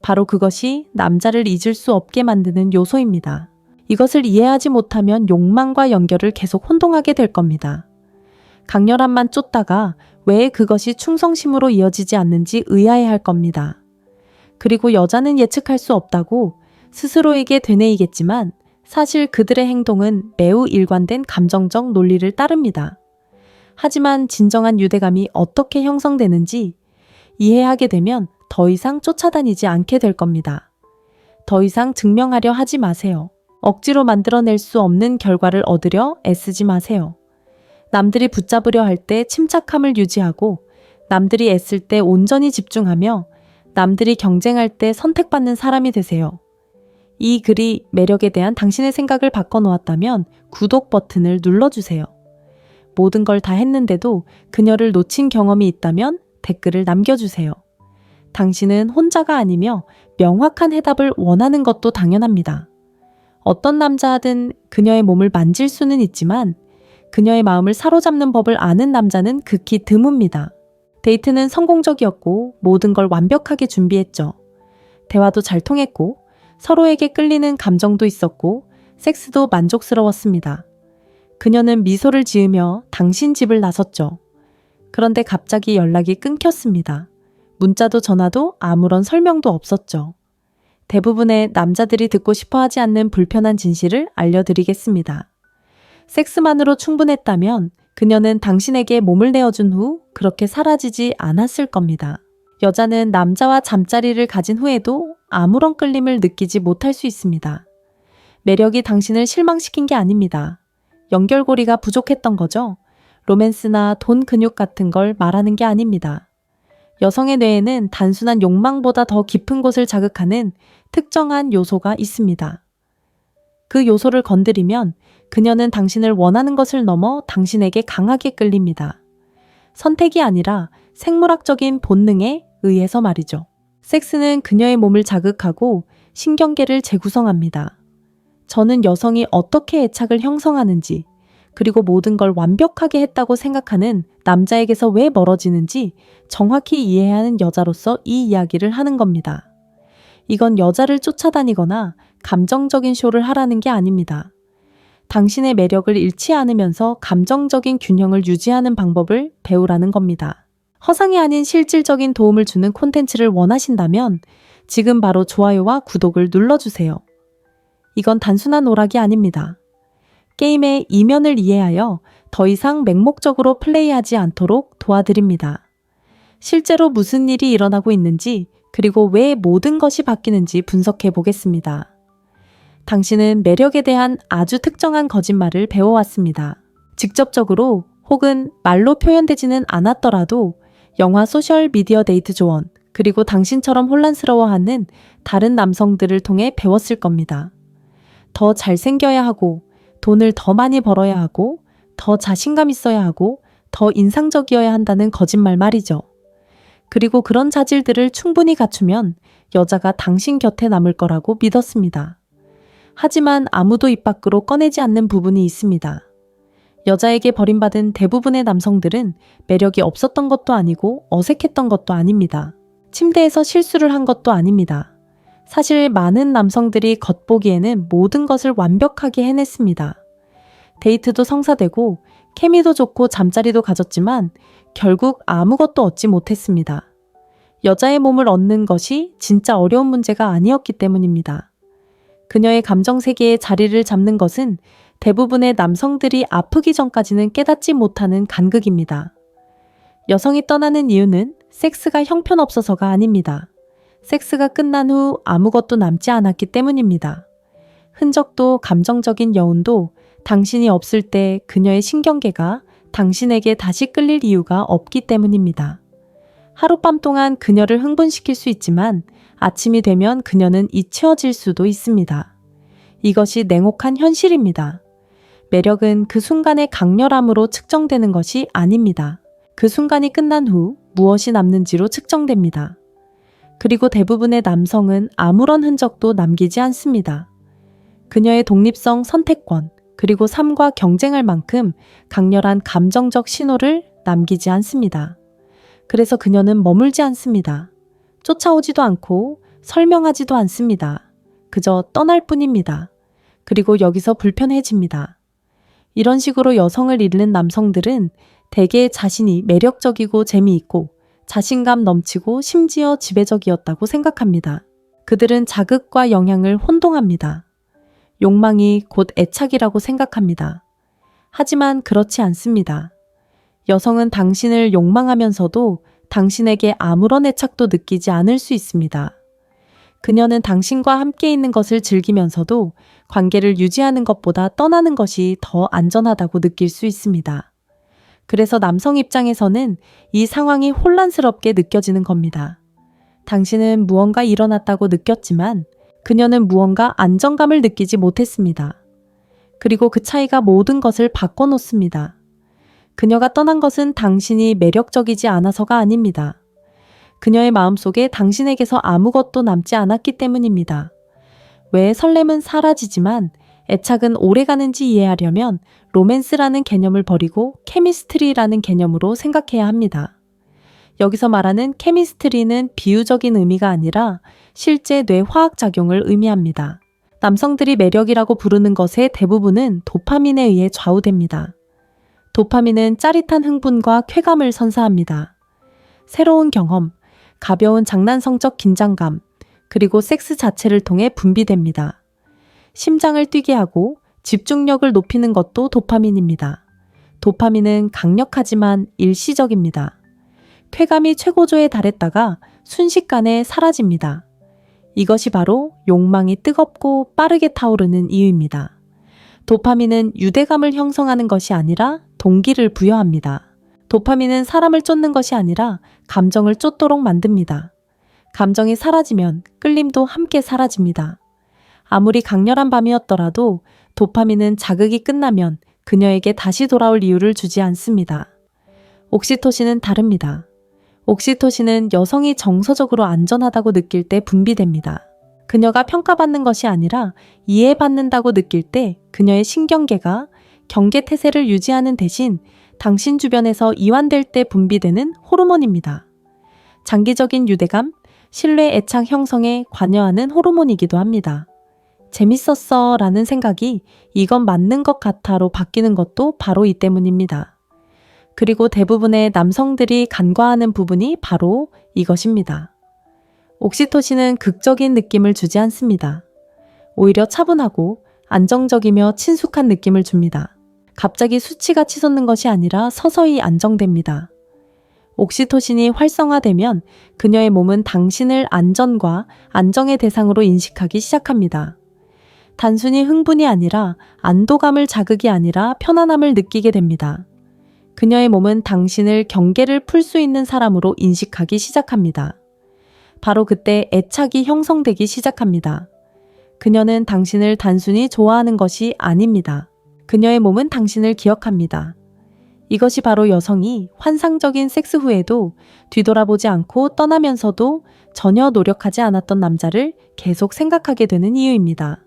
바로 그것이 남자를 잊을 수 없게 만드는 요소입니다. 이것을 이해하지 못하면 욕망과 연결을 계속 혼동하게 될 겁니다. 강렬함만 쫓다가 왜 그것이 충성심으로 이어지지 않는지 의아해할 겁니다. 그리고 여자는 예측할 수 없다고 스스로에게 되뇌이겠지만 사실 그들의 행동은 매우 일관된 감정적 논리를 따릅니다. 하지만 진정한 유대감이 어떻게 형성되는지 이해하게 되면 더 이상 쫓아다니지 않게 될 겁니다. 더 이상 증명하려 하지 마세요. 억지로 만들어낼 수 없는 결과를 얻으려 애쓰지 마세요. 남들이 붙잡으려 할 때 침착함을 유지하고 남들이 애쓸 때 온전히 집중하며 남들이 경쟁할 때 선택받는 사람이 되세요. 이 글이 매력에 대한 당신의 생각을 바꿔놓았다면 구독 버튼을 눌러주세요. 모든 걸 다 했는데도 그녀를 놓친 경험이 있다면 댓글을 남겨주세요. 당신은 혼자가 아니며 명확한 해답을 원하는 것도 당연합니다. 어떤 남자든 그녀의 몸을 만질 수는 있지만 그녀의 마음을 사로잡는 법을 아는 남자는 극히 드뭅니다. 데이트는 성공적이었고 모든 걸 완벽하게 준비했죠. 대화도 잘 통했고 서로에게 끌리는 감정도 있었고 섹스도 만족스러웠습니다. 그녀는 미소를 지으며 당신 집을 나섰죠. 그런데 갑자기 연락이 끊겼습니다. 문자도 전화도 아무런 설명도 없었죠. 대부분의 남자들이 듣고 싶어 하지 않는 불편한 진실을 알려드리겠습니다. 섹스만으로 충분했다면 그녀는 당신에게 몸을 내어준 후 그렇게 사라지지 않았을 겁니다. 여자는 남자와 잠자리를 가진 후에도 아무런 끌림을 느끼지 못할 수 있습니다. 매력이 당신을 실망시킨 게 아닙니다. 연결고리가 부족했던 거죠. 로맨스나 돈 근육 같은 걸 말하는 게 아닙니다. 여성의 뇌에는 단순한 욕망보다 더 깊은 곳을 자극하는 특정한 요소가 있습니다. 그 요소를 건드리면 그녀는 당신을 원하는 것을 넘어 당신에게 강하게 끌립니다. 선택이 아니라 생물학적인 본능에 의해서 말이죠. 섹스는 그녀의 몸을 자극하고 신경계를 재구성합니다. 저는 여성이 어떻게 애착을 형성하는지, 그리고 모든 걸 완벽하게 했다고 생각하는 남자에게서 왜 멀어지는지 정확히 이해해야 하는 여자로서 이 이야기를 하는 겁니다. 이건 여자를 쫓아다니거나 감정적인 쇼를 하라는 게 아닙니다. 당신의 매력을 잃지 않으면서 감정적인 균형을 유지하는 방법을 배우라는 겁니다. 허상이 아닌 실질적인 도움을 주는 콘텐츠를 원하신다면 지금 바로 좋아요와 구독을 눌러주세요. 이건 단순한 오락이 아닙니다. 게임의 이면을 이해하여 더 이상 맹목적으로 플레이하지 않도록 도와드립니다. 실제로 무슨 일이 일어나고 있는지, 그리고 왜 모든 것이 바뀌는지 분석해 보겠습니다. 당신은 매력에 대한 아주 특정한 거짓말을 배워왔습니다. 직접적으로 혹은 말로 표현되지는 않았더라도 영화 소셜 미디어 데이트 조언, 그리고 당신처럼 혼란스러워하는 다른 남성들을 통해 배웠을 겁니다. 더 잘생겨야 하고, 돈을 더 많이 벌어야 하고, 더 자신감 있어야 하고, 더 인상적이어야 한다는 거짓말 말이죠. 그리고 그런 자질들을 충분히 갖추면 여자가 당신 곁에 남을 거라고 믿었습니다. 하지만 아무도 입 밖으로 꺼내지 않는 부분이 있습니다. 여자에게 버림받은 대부분의 남성들은 매력이 없었던 것도 아니고 어색했던 것도 아닙니다. 침대에서 실수를 한 것도 아닙니다. 사실 많은 남성들이 겉보기에는 모든 것을 완벽하게 해냈습니다. 데이트도 성사되고 케미도 좋고 잠자리도 가졌지만 결국 아무것도 얻지 못했습니다. 여자의 몸을 얻는 것이 진짜 어려운 문제가 아니었기 때문입니다. 그녀의 감정 세계에 자리를 잡는 것은 대부분의 남성들이 아프기 전까지는 깨닫지 못하는 간극입니다. 여성이 떠나는 이유는 섹스가 형편없어서가 아닙니다. 섹스가 끝난 후 아무것도 남지 않았기 때문입니다. 흔적도 감정적인 여운도 당신이 없을 때 그녀의 신경계가 당신에게 다시 끌릴 이유가 없기 때문입니다. 하룻밤 동안 그녀를 흥분시킬 수 있지만 아침이 되면 그녀는 잊혀질 수도 있습니다. 이것이 냉혹한 현실입니다. 매력은 그 순간의 강렬함으로 측정되는 것이 아닙니다. 그 순간이 끝난 후 무엇이 남는지로 측정됩니다. 그리고 대부분의 남성은 아무런 흔적도 남기지 않습니다. 그녀의 독립성, 선택권, 그리고 삶과 경쟁할 만큼 강렬한 감정적 신호를 남기지 않습니다. 그래서 그녀는 머물지 않습니다. 쫓아오지도 않고 설명하지도 않습니다. 그저 떠날 뿐입니다. 그리고 여기서 불편해집니다. 이런 식으로 여성을 잃는 남성들은 대개 자신이 매력적이고 재미있고 자신감 넘치고 심지어 지배적이었다고 생각합니다. 그들은 자극과 영향을 혼동합니다. 욕망이 곧 애착이라고 생각합니다. 하지만 그렇지 않습니다. 여성은 당신을 욕망하면서도 당신에게 아무런 애착도 느끼지 않을 수 있습니다. 그녀는 당신과 함께 있는 것을 즐기면서도 관계를 유지하는 것보다 떠나는 것이 더 안전하다고 느낄 수 있습니다. 그래서 남성 입장에서는 이 상황이 혼란스럽게 느껴지는 겁니다. 당신은 무언가 일어났다고 느꼈지만 그녀는 무언가 안정감을 느끼지 못했습니다. 그리고 그 차이가 모든 것을 바꿔놓습니다. 그녀가 떠난 것은 당신이 매력적이지 않아서가 아닙니다. 그녀의 마음속에 당신에게서 아무것도 남지 않았기 때문입니다. 왜 설렘은 사라지지만 애착은 오래가는지 이해하려면 로맨스라는 개념을 버리고 케미스트리라는 개념으로 생각해야 합니다. 여기서 말하는 케미스트리는 비유적인 의미가 아니라 실제 뇌화학 작용을 의미합니다. 남성들이 매력이라고 부르는 것의 대부분은 도파민에 의해 좌우됩니다. 도파민은 짜릿한 흥분과 쾌감을 선사합니다. 새로운 경험, 가벼운 장난성적 긴장감, 그리고 섹스 자체를 통해 분비됩니다. 심장을 뛰게 하고 집중력을 높이는 것도 도파민입니다. 도파민은 강력하지만 일시적입니다. 쾌감이 최고조에 달했다가 순식간에 사라집니다. 이것이 바로 욕망이 뜨겁고 빠르게 타오르는 이유입니다. 도파민은 유대감을 형성하는 것이 아니라 동기를 부여합니다. 도파민은 사람을 쫓는 것이 아니라 감정을 쫓도록 만듭니다. 감정이 사라지면 끌림도 함께 사라집니다. 아무리 강렬한 밤이었더라도 도파민은 자극이 끝나면 그녀에게 다시 돌아올 이유를 주지 않습니다. 옥시토신은 다릅니다. 옥시토신은 여성이 정서적으로 안전하다고 느낄 때 분비됩니다. 그녀가 평가받는 것이 아니라 이해받는다고 느낄 때 그녀의 신경계가 경계태세를 유지하는 대신 당신 주변에서 이완될 때 분비되는 호르몬입니다. 장기적인 유대감, 신뢰 애착 형성에 관여하는 호르몬이기도 합니다. 재밌었어 라는 생각이 이건 맞는 것 같아로 바뀌는 것도 바로 이 때문입니다. 그리고 대부분의 남성들이 간과하는 부분이 바로 이것입니다. 옥시토신은 극적인 느낌을 주지 않습니다. 오히려 차분하고 안정적이며 친숙한 느낌을 줍니다. 갑자기 수치가 치솟는 것이 아니라 서서히 안정됩니다. 옥시토신이 활성화되면 그녀의 몸은 당신을 안전과 안정의 대상으로 인식하기 시작합니다. 단순히 흥분이 아니라 안도감을 자극이 아니라 편안함을 느끼게 됩니다. 그녀의 몸은 당신을 경계를 풀 수 있는 사람으로 인식하기 시작합니다. 바로 그때 애착이 형성되기 시작합니다. 그녀는 당신을 단순히 좋아하는 것이 아닙니다. 그녀의 몸은 당신을 기억합니다. 이것이 바로 여성이 환상적인 섹스 후에도 뒤돌아보지 않고 떠나면서도 전혀 노력하지 않았던 남자를 계속 생각하게 되는 이유입니다.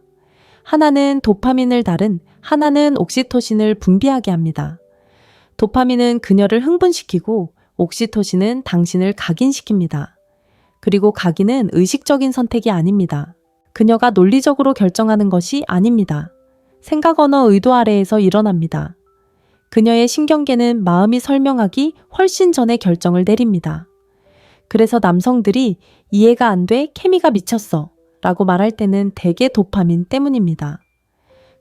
하나는 도파민을 다른, 하나는 옥시토신을 분비하게 합니다. 도파민은 그녀를 흥분시키고 옥시토신은 당신을 각인시킵니다. 그리고 각인은 의식적인 선택이 아닙니다. 그녀가 논리적으로 결정하는 것이 아닙니다. 생각 언어 의도 아래에서 일어납니다. 그녀의 신경계는 마음이 설명하기 훨씬 전에 결정을 내립니다. 그래서 남성들이 이해가 안 돼 케미가 미쳤어 라고 말할 때는 대개 도파민 때문입니다.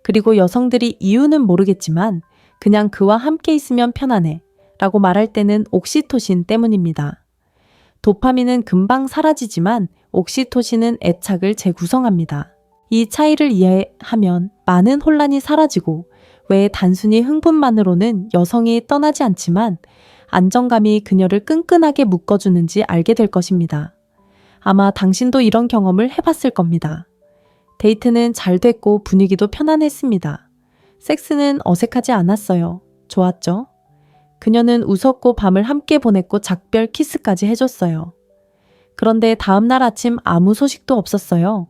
그리고 여성들이 이유는 모르겠지만 그냥 그와 함께 있으면 편안해 라고 말할 때는 옥시토신 때문입니다. 도파민은 금방 사라지지만 옥시토신은 애착을 재구성합니다. 이 차이를 이해하면 많은 혼란이 사라지고 왜 단순히 흥분만으로는 여성이 떠나지 않지만 안정감이 그녀를 끈끈하게 묶어주는지 알게 될 것입니다. 아마 당신도 이런 경험을 해봤을 겁니다. 데이트는 잘 됐고 분위기도 편안했습니다. 섹스는 어색하지 않았어요. 좋았죠? 그녀는 웃었고 밤을 함께 보냈고 작별 키스까지 해줬어요. 그런데 다음날 아침 아무 소식도 없었어요.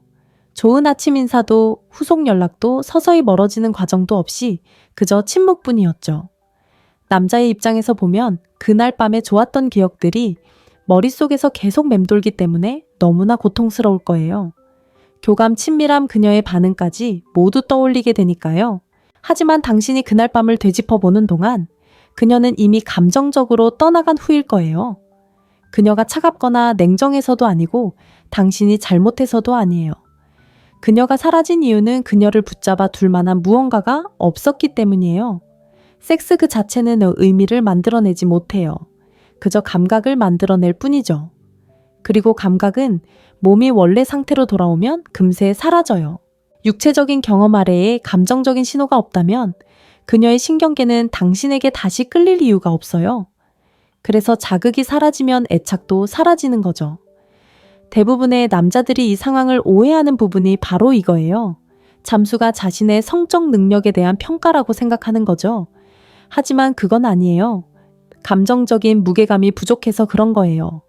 좋은 아침 인사도 후속 연락도 서서히 멀어지는 과정도 없이 그저 침묵뿐이었죠. 남자의 입장에서 보면 그날 밤에 좋았던 기억들이 머릿속에서 계속 맴돌기 때문에 너무나 고통스러울 거예요. 교감 친밀함 그녀의 반응까지 모두 떠올리게 되니까요. 하지만 당신이 그날 밤을 되짚어 보는 동안 그녀는 이미 감정적으로 떠나간 후일 거예요. 그녀가 차갑거나 냉정해서도 아니고 당신이 잘못해서도 아니에요. 그녀가 사라진 이유는 그녀를 붙잡아 둘 만한 무언가가 없었기 때문이에요. 섹스 그 자체는 의미를 만들어내지 못해요. 그저 감각을 만들어낼 뿐이죠. 그리고 감각은 몸이 원래 상태로 돌아오면 금세 사라져요. 육체적인 경험 아래에 감정적인 신호가 없다면 그녀의 신경계는 당신에게 다시 끌릴 이유가 없어요. 그래서 자극이 사라지면 애착도 사라지는 거죠. 대부분의 남자들이 이 상황을 오해하는 부분이 바로 이거예요. 잠수가 자신의 성적 능력에 대한 평가라고 생각하는 거죠. 하지만 그건 아니에요. 감정적인 무게감이 부족해서 그런 거예요.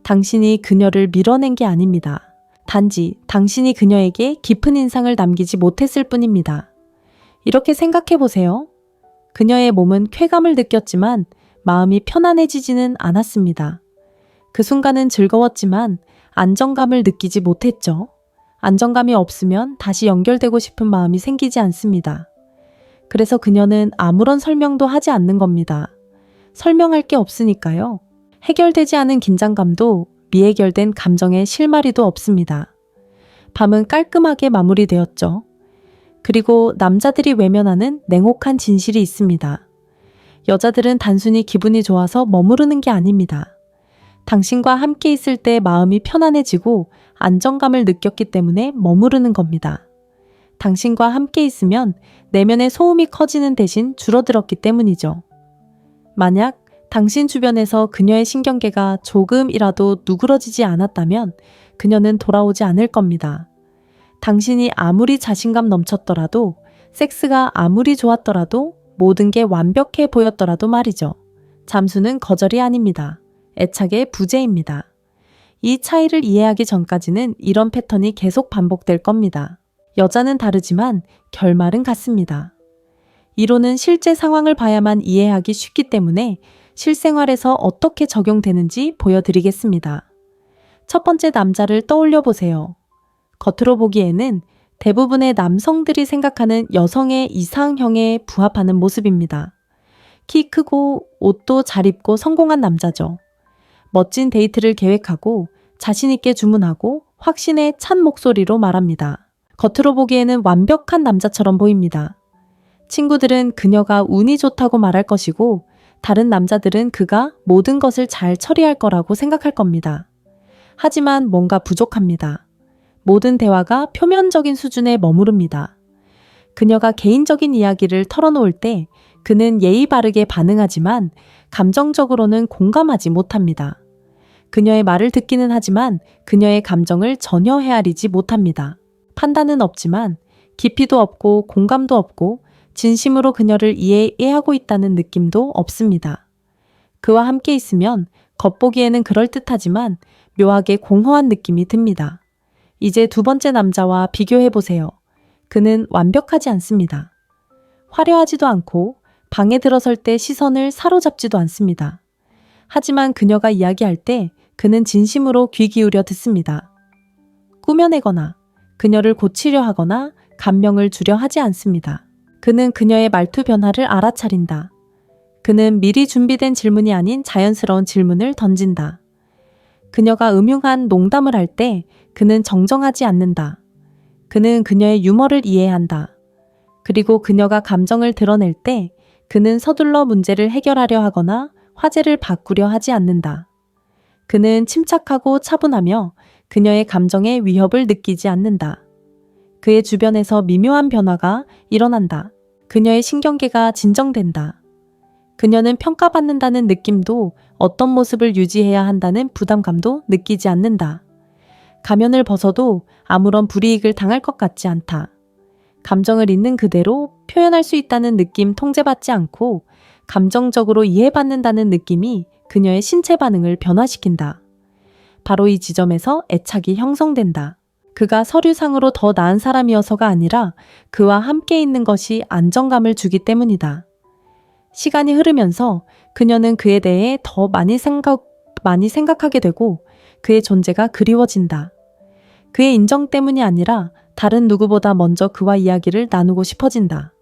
당신이 그녀를 밀어낸 게 아닙니다. 단지 당신이 그녀에게 깊은 인상을 남기지 못했을 뿐입니다. 이렇게 생각해 보세요. 그녀의 몸은 쾌감을 느꼈지만 마음이 편안해지지는 않았습니다. 그 순간은 즐거웠지만 안정감을 느끼지 못했죠. 안정감이 없으면 다시 연결되고 싶은 마음이 생기지 않습니다. 그래서 그녀는 아무런 설명도 하지 않는 겁니다. 설명할 게 없으니까요. 해결되지 않은 긴장감도 미해결된 감정의 실마리도 없습니다. 밤은 깔끔하게 마무리되었죠. 그리고 남자들이 외면하는 냉혹한 진실이 있습니다. 여자들은 단순히 기분이 좋아서 머무르는 게 아닙니다. 당신과 함께 있을 때 마음이 편안해지고 안정감을 느꼈기 때문에 머무르는 겁니다. 당신과 함께 있으면 내면의 소음이 커지는 대신 줄어들었기 때문이죠. 만약 당신 주변에서 그녀의 신경계가 조금이라도 누그러지지 않았다면 그녀는 돌아오지 않을 겁니다. 당신이 아무리 자신감 넘쳤더라도, 섹스가 아무리 좋았더라도, 모든 게 완벽해 보였더라도 말이죠. 잠수는 거절이 아닙니다. 애착의 부재입니다. 이 차이를 이해하기 전까지는 이런 패턴이 계속 반복될 겁니다. 여자는 다르지만 결말은 같습니다. 이론은 실제 상황을 봐야만 이해하기 쉽기 때문에 실생활에서 어떻게 적용되는지 보여드리겠습니다. 첫 번째 남자를 떠올려 보세요. 겉으로 보기에는 대부분의 남성들이 생각하는 여성의 이상형에 부합하는 모습입니다. 키 크고 옷도 잘 입고 성공한 남자죠. 멋진 데이트를 계획하고 자신 있게 주문하고 확신에 찬 목소리로 말합니다. 겉으로 보기에는 완벽한 남자처럼 보입니다. 친구들은 그녀가 운이 좋다고 말할 것이고 다른 남자들은 그가 모든 것을 잘 처리할 거라고 생각할 겁니다. 하지만 뭔가 부족합니다. 모든 대화가 표면적인 수준에 머무릅니다. 그녀가 개인적인 이야기를 털어놓을 때 그는 예의 바르게 반응하지만 감정적으로는 공감하지 못합니다. 그녀의 말을 듣기는 하지만 그녀의 감정을 전혀 헤아리지 못합니다. 판단은 없지만 깊이도 없고 공감도 없고 진심으로 그녀를 이해하고 있다는 느낌도 없습니다. 그와 함께 있으면 겉보기에는 그럴듯하지만 묘하게 공허한 느낌이 듭니다. 이제 두 번째 남자와 비교해보세요. 그는 완벽하지 않습니다. 화려하지도 않고 방에 들어설 때 시선을 사로잡지도 않습니다. 하지만 그녀가 이야기할 때 그는 진심으로 귀 기울여 듣습니다. 꾸며내거나 그녀를 고치려 하거나 감명을 주려 하지 않습니다. 그는 그녀의 말투 변화를 알아차린다. 그는 미리 준비된 질문이 아닌 자연스러운 질문을 던진다. 그녀가 음흉한 농담을 할 때 그는 정정하지 않는다. 그는 그녀의 유머를 이해한다. 그리고 그녀가 감정을 드러낼 때 그는 서둘러 문제를 해결하려 하거나 화제를 바꾸려 하지 않는다. 그는 침착하고 차분하며 그녀의 감정에 위협을 느끼지 않는다. 그의 주변에서 미묘한 변화가 일어난다. 그녀의 신경계가 진정된다. 그녀는 평가받는다는 느낌도 어떤 모습을 유지해야 한다는 부담감도 느끼지 않는다. 가면을 벗어도 아무런 불이익을 당할 것 같지 않다. 감정을 있는 그대로 표현할 수 있다는 느낌 통제받지 않고 감정적으로 이해받는다는 느낌이 그녀의 신체 반응을 변화시킨다. 바로 이 지점에서 애착이 형성된다. 그가 서류상으로 더 나은 사람이어서가 아니라 그와 함께 있는 것이 안정감을 주기 때문이다. 시간이 흐르면서 그녀는 그에 대해 더 많이 생각하게 되고 그의 존재가 그리워진다. 그의 인정 때문이 아니라 다른 누구보다 먼저 그와 이야기를 나누고 싶어진다.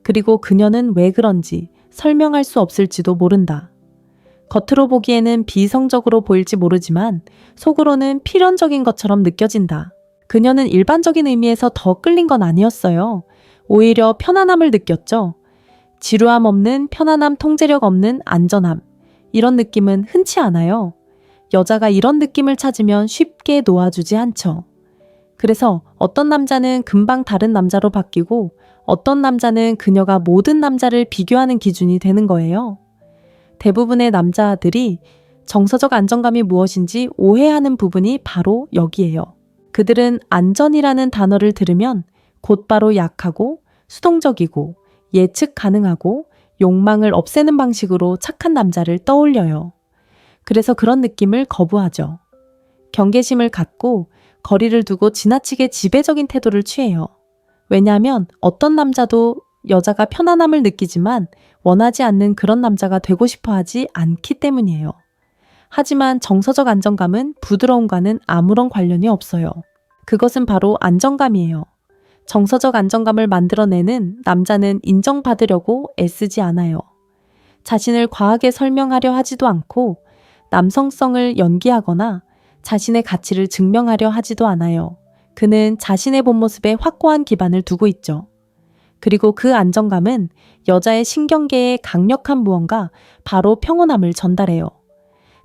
그리고 그녀는 왜 그런지 설명할 수 없을지도 모른다. 겉으로 보기에는 비이성적으로 보일지 모르지만 속으로는 필연적인 것처럼 느껴진다. 그녀는 일반적인 의미에서 더 끌린 건 아니었어요. 오히려 편안함을 느꼈죠. 지루함 없는 편안함, 통제력 없는 안전함. 이런 느낌은 흔치 않아요. 여자가 이런 느낌을 찾으면 쉽게 놓아주지 않죠. 그래서 어떤 남자는 금방 다른 남자로 바뀌고 어떤 남자는 그녀가 모든 남자를 비교하는 기준이 되는 거예요. 대부분의 남자들이 정서적 안정감이 무엇인지 오해하는 부분이 바로 여기예요. 그들은 안전이라는 단어를 들으면 곧바로 약하고 수동적이고 예측 가능하고 욕망을 없애는 방식으로 착한 남자를 떠올려요. 그래서 그런 느낌을 거부하죠. 경계심을 갖고 거리를 두고 지나치게 지배적인 태도를 취해요. 왜냐하면 어떤 남자도 여자가 편안함을 느끼지만 원하지 않는 그런 남자가 되고 싶어 하지 않기 때문이에요. 하지만 정서적 안정감은 부드러움과는 아무런 관련이 없어요. 그것은 바로 안정감이에요. 정서적 안정감을 만들어내는 남자는 인정받으려고 애쓰지 않아요. 자신을 과하게 설명하려 하지도 않고 남성성을 연기하거나 자신의 가치를 증명하려 하지도 않아요. 그는 자신의 본 모습에 확고한 기반을 두고 있죠. 그리고 그 안정감은 여자의 신경계에 강력한 무언가, 바로 평온함을 전달해요.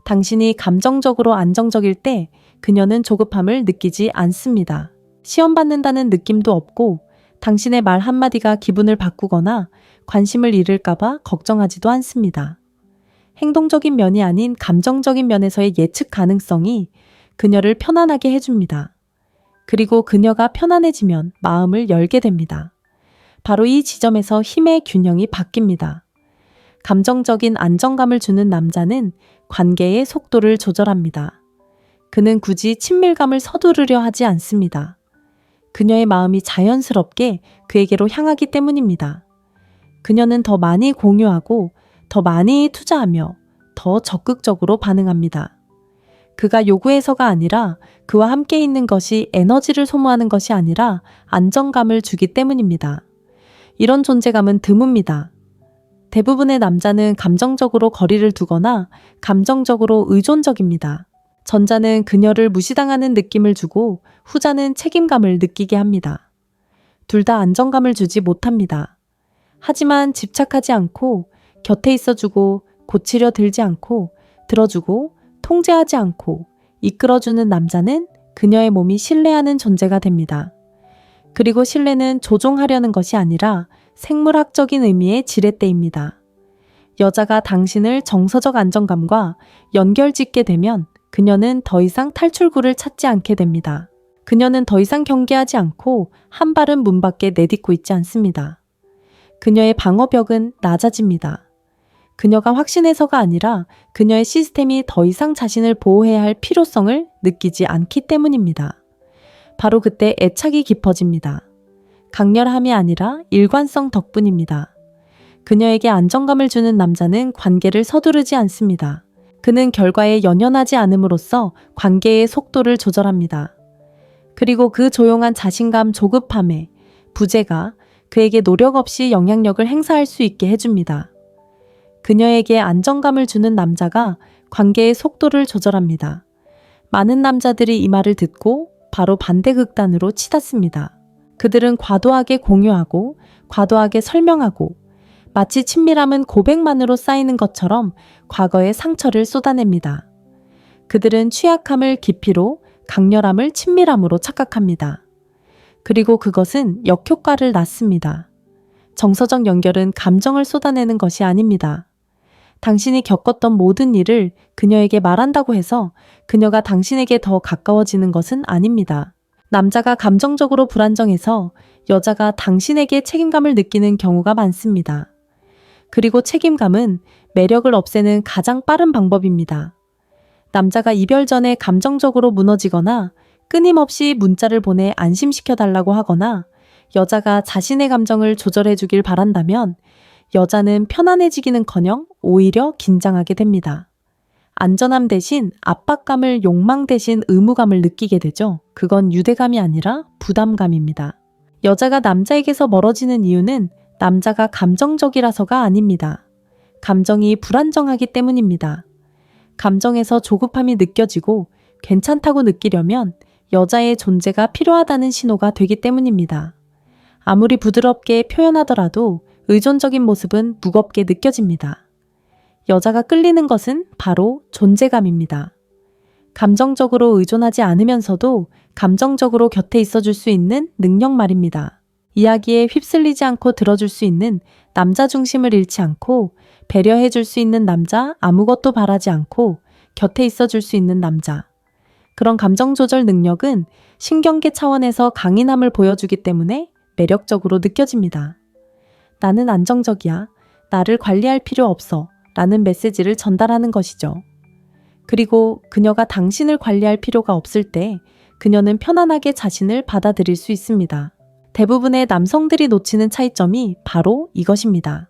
당신이 감정적으로 안정적일 때 그녀는 조급함을 느끼지 않습니다. 시험받는다는 느낌도 없고 당신의 말 한마디가 기분을 바꾸거나 관심을 잃을까봐 걱정하지도 않습니다. 행동적인 면이 아닌 감정적인 면에서의 예측 가능성이 그녀를 편안하게 해줍니다. 그리고 그녀가 편안해지면 마음을 열게 됩니다. 바로 이 지점에서 힘의 균형이 바뀝니다. 감정적인 안정감을 주는 남자는 관계의 속도를 조절합니다. 그는 굳이 친밀감을 서두르려 하지 않습니다. 그녀의 마음이 자연스럽게 그에게로 향하기 때문입니다. 그녀는 더 많이 공유하고 더 많이 투자하며 더 적극적으로 반응합니다. 그가 요구해서가 아니라 그와 함께 있는 것이 에너지를 소모하는 것이 아니라 안정감을 주기 때문입니다. 이런 존재감은 드뭅니다. 대부분의 남자는 감정적으로 거리를 두거나 감정적으로 의존적입니다. 전자는 그녀를 무시당하는 느낌을 주고 후자는 책임감을 느끼게 합니다. 둘 다 안정감을 주지 못합니다. 하지만 집착하지 않고 곁에 있어주고 고치려 들지 않고 들어주고 통제하지 않고 이끌어주는 남자는 그녀의 몸이 신뢰하는 존재가 됩니다. 그리고 신뢰는 조종하려는 것이 아니라 생물학적인 의미의 지렛대입니다. 여자가 당신을 정서적 안정감과 연결짓게 되면 그녀는 더 이상 탈출구를 찾지 않게 됩니다. 그녀는 더 이상 경계하지 않고 한 발은 문 밖에 내딛고 있지 않습니다. 그녀의 방어벽은 낮아집니다. 그녀가 확신해서가 아니라 그녀의 시스템이 더 이상 자신을 보호해야 할 필요성을 느끼지 않기 때문입니다. 바로 그때 애착이 깊어집니다. 강렬함이 아니라 일관성 덕분입니다. 그녀에게 안정감을 주는 남자는 관계를 서두르지 않습니다. 그는 결과에 연연하지 않음으로써 관계의 속도를 조절합니다. 그리고 그 조용한 자신감 조급함에 부재가 그에게 노력 없이 영향력을 행사할 수 있게 해줍니다. 그녀에게 안정감을 주는 남자가 관계의 속도를 조절합니다. 많은 남자들이 이 말을 듣고 바로 반대 극단으로 치닫습니다. 그들은 과도하게 공유하고 과도하게 설명하고 마치 친밀함은 고백만으로 쌓이는 것처럼 과거의 상처를 쏟아냅니다. 그들은 취약함을 깊이로, 강렬함을 친밀함으로 착각합니다. 그리고 그것은 역효과를 낳습니다. 정서적 연결은 감정을 쏟아내는 것이 아닙니다. 당신이 겪었던 모든 일을 그녀에게 말한다고 해서 그녀가 당신에게 더 가까워지는 것은 아닙니다. 남자가 감정적으로 불안정해서 여자가 당신에게 책임감을 느끼는 경우가 많습니다. 그리고 책임감은 매력을 없애는 가장 빠른 방법입니다. 남자가 이별 전에 감정적으로 무너지거나 끊임없이 문자를 보내 안심시켜달라고 하거나 여자가 자신의 감정을 조절해주길 바란다면 여자는 편안해지기는커녕 오히려 긴장하게 됩니다. 안전함 대신 압박감을, 욕망 대신 의무감을 느끼게 되죠. 그건 유대감이 아니라 부담감입니다. 여자가 남자에게서 멀어지는 이유는 남자가 감정적이라서가 아닙니다. 감정이 불안정하기 때문입니다. 감정에서 조급함이 느껴지고 괜찮다고 느끼려면 여자의 존재가 필요하다는 신호가 되기 때문입니다. 아무리 부드럽게 표현하더라도 의존적인 모습은 무겁게 느껴집니다. 여자가 끌리는 것은 바로 존재감입니다. 감정적으로 의존하지 않으면서도 감정적으로 곁에 있어줄 수 있는 능력 말입니다. 이야기에 휩쓸리지 않고 들어줄 수 있는 남자 중심을 잃지 않고 배려해줄 수 있는 남자, 아무것도 바라지 않고 곁에 있어줄 수 있는 남자. 그런 감정 조절 능력은 신경계 차원에서 강인함을 보여주기 때문에 매력적으로 느껴집니다. 나는 안정적이야. 나를 관리할 필요 없어. 라는 메시지를 전달하는 것이죠. 그리고 그녀가 당신을 관리할 필요가 없을 때 그녀는 편안하게 자신을 받아들일 수 있습니다. 대부분의 남성들이 놓치는 차이점이 바로 이것입니다.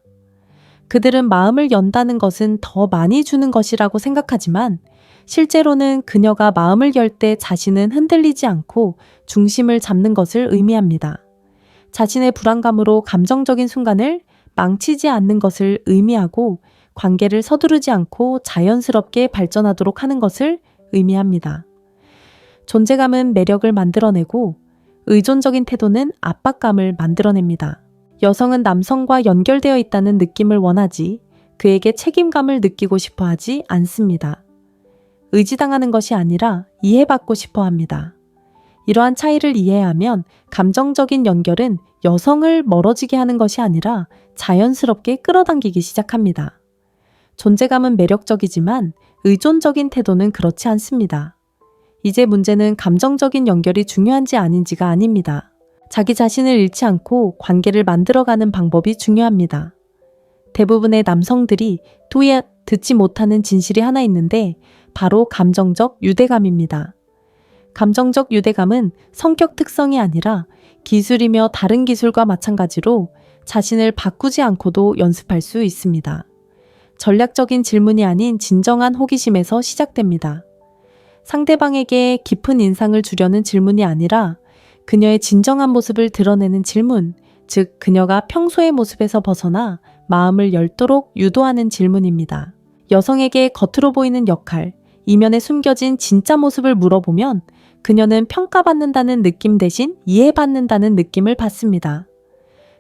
그들은 마음을 연다는 것은 더 많이 주는 것이라고 생각하지만 실제로는 그녀가 마음을 열 때 자신은 흔들리지 않고 중심을 잡는 것을 의미합니다. 자신의 불안감으로 감정적인 순간을 망치지 않는 것을 의미하고 관계를 서두르지 않고 자연스럽게 발전하도록 하는 것을 의미합니다. 존재감은 매력을 만들어내고 의존적인 태도는 압박감을 만들어냅니다. 여성은 남성과 연결되어 있다는 느낌을 원하지 그에게 책임감을 느끼고 싶어 하지 않습니다. 의지당하는 것이 아니라 이해받고 싶어 합니다. 이러한 차이를 이해하면 감정적인 연결은 여성을 멀어지게 하는 것이 아니라 자연스럽게 끌어당기기 시작합니다. 존재감은 매력적이지만 의존적인 태도는 그렇지 않습니다. 이제 문제는 감정적인 연결이 중요한지 아닌지가 아닙니다. 자기 자신을 잃지 않고 관계를 만들어가는 방법이 중요합니다. 대부분의 남성들이 도저히 듣지 못하는 진실이 하나 있는데 바로 감정적 유대감입니다. 감정적 유대감은 성격 특성이 아니라 기술이며 다른 기술과 마찬가지로 자신을 바꾸지 않고도 연습할 수 있습니다. 전략적인 질문이 아닌 진정한 호기심에서 시작됩니다. 상대방에게 깊은 인상을 주려는 질문이 아니라 그녀의 진정한 모습을 드러내는 질문, 즉 그녀가 평소의 모습에서 벗어나 마음을 열도록 유도하는 질문입니다. 여성에게 겉으로 보이는 역할, 이면에 숨겨진 진짜 모습을 물어보면 그녀는 평가받는다는 느낌 대신 이해받는다는 느낌을 받습니다.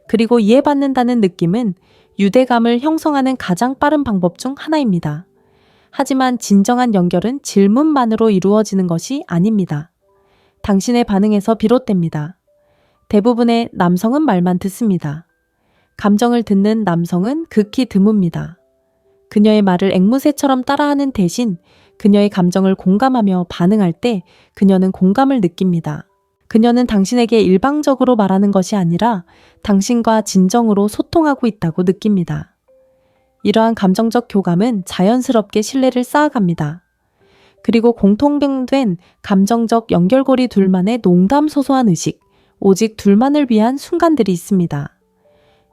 그리고 이해받는다는 느낌은 유대감을 형성하는 가장 빠른 방법 중 하나입니다. 하지만 진정한 연결은 질문만으로 이루어지는 것이 아닙니다. 당신의 반응에서 비롯됩니다. 대부분의 남성은 말만 듣습니다. 감정을 듣는 남성은 극히 드뭅니다. 그녀의 말을 앵무새처럼 따라하는 대신 그녀의 감정을 공감하며 반응할 때 그녀는 공감을 느낍니다. 그녀는 당신에게 일방적으로 말하는 것이 아니라 당신과 진정으로 소통하고 있다고 느낍니다. 이러한 감정적 교감은 자연스럽게 신뢰를 쌓아갑니다. 그리고 공통된 감정적 연결고리 둘만의 농담소소한 의식, 오직 둘만을 위한 순간들이 있습니다.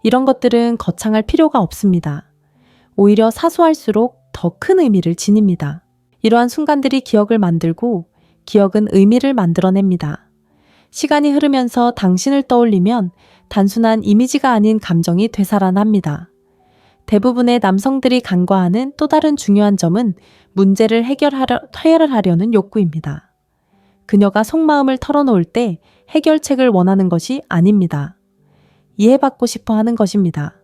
이런 것들은 거창할 필요가 없습니다. 오히려 사소할수록 더 큰 의미를 지닙니다. 이러한 순간들이 기억을 만들고 기억은 의미를 만들어냅니다. 시간이 흐르면서 당신을 떠올리면 단순한 이미지가 아닌 감정이 되살아납니다. 대부분의 남성들이 간과하는 또 다른 중요한 점은 문제를 해결하려는 욕구입니다. 그녀가 속마음을 털어놓을 때 해결책을 원하는 것이 아닙니다. 이해받고 싶어 하는 것입니다.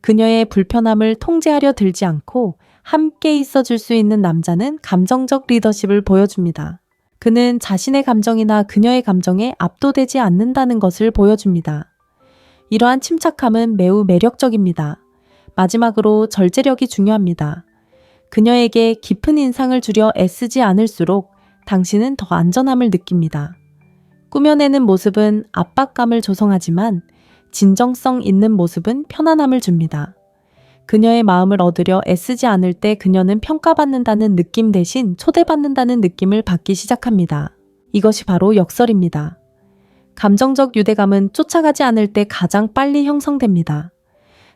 그녀의 불편함을 통제하려 들지 않고 함께 있어줄 수 있는 남자는 감정적 리더십을 보여줍니다. 그는 자신의 감정이나 그녀의 감정에 압도되지 않는다는 것을 보여줍니다. 이러한 침착함은 매우 매력적입니다. 마지막으로 절제력이 중요합니다. 그녀에게 깊은 인상을 주려 애쓰지 않을수록 당신은 더 안전함을 느낍니다. 꾸며내는 모습은 압박감을 조성하지만 진정성 있는 모습은 편안함을 줍니다. 그녀의 마음을 얻으려 애쓰지 않을 때 그녀는 평가받는다는 느낌 대신 초대받는다는 느낌을 받기 시작합니다. 이것이 바로 역설입니다. 감정적 유대감은 쫓아가지 않을 때 가장 빨리 형성됩니다.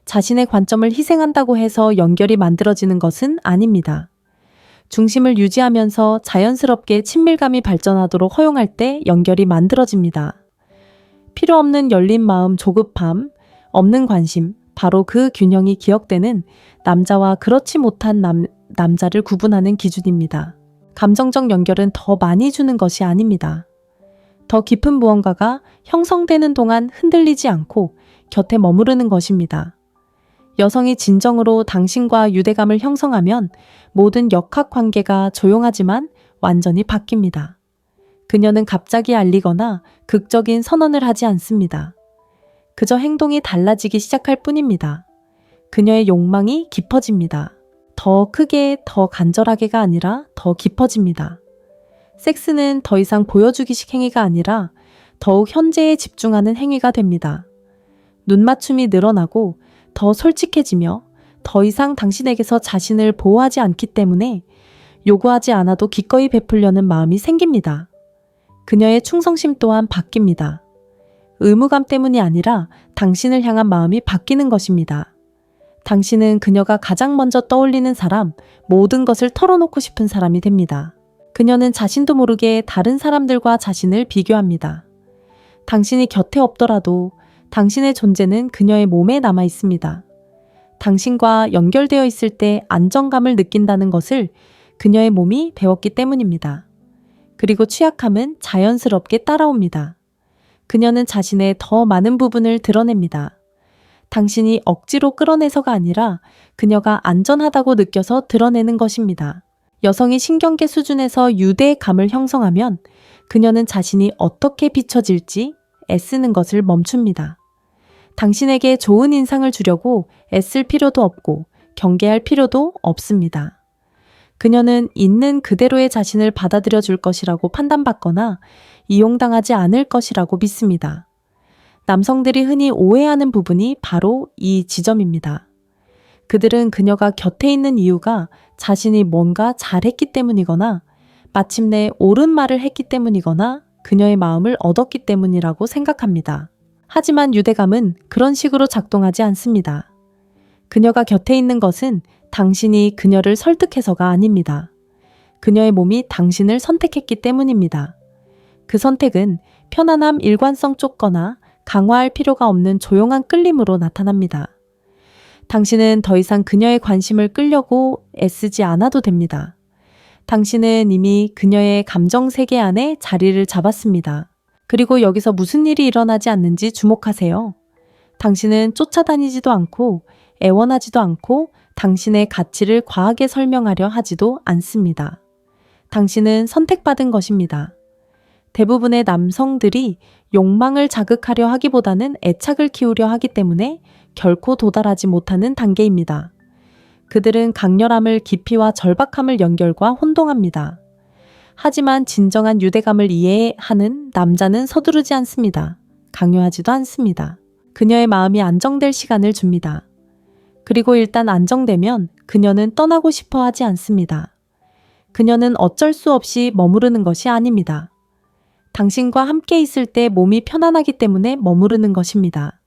자신의 관점을 희생한다고 해서 연결이 만들어지는 것은 아닙니다. 중심을 유지하면서 자연스럽게 친밀감이 발전하도록 허용할 때 연결이 만들어집니다. 필요 없는 열린 마음, 조급함, 없는 관심, 바로 그 균형이 기억되는 남자와 그렇지 못한 남자를 구분하는 기준입니다. 감정적 연결은 더 많이 주는 것이 아닙니다. 더 깊은 무언가가 형성되는 동안 흔들리지 않고 곁에 머무르는 것입니다. 여성이 진정으로 당신과 유대감을 형성하면 모든 역학 관계가 조용하지만 완전히 바뀝니다. 그녀는 갑자기 알리거나 극적인 선언을 하지 않습니다. 그저 행동이 달라지기 시작할 뿐입니다. 그녀의 욕망이 깊어집니다. 더 크게, 더 간절하게가 아니라 더 깊어집니다. 섹스는 더 이상 보여주기식 행위가 아니라 더욱 현재에 집중하는 행위가 됩니다. 눈맞춤이 늘어나고 더 솔직해지며 더 이상 당신에게서 자신을 보호하지 않기 때문에 요구하지 않아도 기꺼이 베풀려는 마음이 생깁니다. 그녀의 충성심 또한 바뀝니다. 의무감 때문이 아니라 당신을 향한 마음이 바뀌는 것입니다. 당신은 그녀가 가장 먼저 떠올리는 사람, 모든 것을 털어놓고 싶은 사람이 됩니다. 그녀는 자신도 모르게 다른 사람들과 자신을 비교합니다. 당신이 곁에 없더라도 당신의 존재는 그녀의 몸에 남아 있습니다. 당신과 연결되어 있을 때 안정감을 느낀다는 것을 그녀의 몸이 배웠기 때문입니다. 그리고 취약함은 자연스럽게 따라옵니다. 그녀는 자신의 더 많은 부분을 드러냅니다. 당신이 억지로 끌어내서가 아니라 그녀가 안전하다고 느껴서 드러내는 것입니다. 여성이 신경계 수준에서 유대감을 형성하면 그녀는 자신이 어떻게 비춰질지 애쓰는 것을 멈춥니다. 당신에게 좋은 인상을 주려고 애쓸 필요도 없고 경계할 필요도 없습니다. 그녀는 있는 그대로의 자신을 받아들여 줄 것이라고 판단받거나 이용당하지 않을 것이라고 믿습니다. 남성들이 흔히 오해하는 부분이 바로 이 지점입니다. 그들은 그녀가 곁에 있는 이유가 자신이 뭔가 잘했기 때문이거나 마침내 옳은 말을 했기 때문이거나 그녀의 마음을 얻었기 때문이라고 생각합니다. 하지만 유대감은 그런 식으로 작동하지 않습니다. 그녀가 곁에 있는 것은 당신이 그녀를 설득해서가 아닙니다. 그녀의 몸이 당신을 선택했기 때문입니다. 그 선택은 편안함, 일관성 쫓거나 강화할 필요가 없는 조용한 끌림으로 나타납니다. 당신은 더 이상 그녀의 관심을 끌려고 애쓰지 않아도 됩니다. 당신은 이미 그녀의 감정 세계 안에 자리를 잡았습니다. 그리고 여기서 무슨 일이 일어나지 않는지 주목하세요. 당신은 쫓아다니지도 않고 애원하지도 않고 당신의 가치를 과하게 설명하려 하지도 않습니다. 당신은 선택받은 것입니다. 대부분의 남성들이 욕망을 자극하려 하기보다는 애착을 키우려 하기 때문에 결코 도달하지 못하는 단계입니다. 그들은 강렬함을 깊이와 절박함을 연결과 혼동합니다. 하지만 진정한 유대감을 이해하는 남자는 서두르지 않습니다. 강요하지도 않습니다. 그녀의 마음이 안정될 시간을 줍니다. 그리고 일단 안정되면 그녀는 떠나고 싶어 하지 않습니다. 그녀는 어쩔 수 없이 머무르는 것이 아닙니다. 당신과 함께 있을 때 몸이 편안하기 때문에 머무르는 것입니다.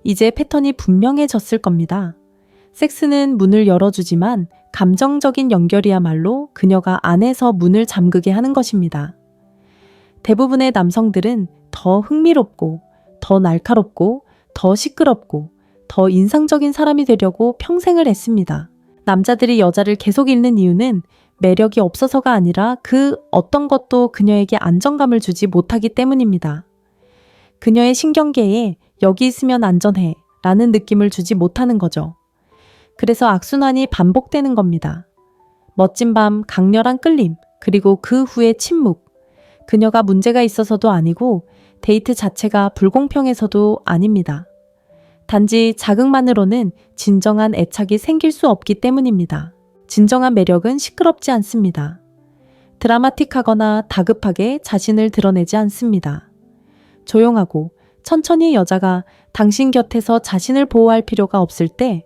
이제 패턴이 분명해졌을 겁니다. 섹스는 문을 열어주지만 감정적인 연결이야말로 그녀가 안에서 문을 잠그게 하는 것입니다. 대부분의 남성들은 더 흥미롭고, 더 날카롭고, 더 시끄럽고, 더 인상적인 사람이 되려고 평생을 애씁니다. 남자들이 여자를 계속 잃는 이유는 매력이 없어서가 아니라 그 어떤 것도 그녀에게 안정감을 주지 못하기 때문입니다. 그녀의 신경계에 여기 있으면 안전해 라는 느낌을 주지 못하는 거죠. 그래서 악순환이 반복되는 겁니다. 멋진 밤, 강렬한 끌림, 그리고 그 후의 침묵. 그녀가 문제가 있어서도 아니고 데이트 자체가 불공평해서도 아닙니다. 단지 자극만으로는 진정한 애착이 생길 수 없기 때문입니다. 진정한 매력은 시끄럽지 않습니다. 드라마틱하거나 다급하게 자신을 드러내지 않습니다. 조용하고 천천히 여자가 당신 곁에서 자신을 보호할 필요가 없을 때,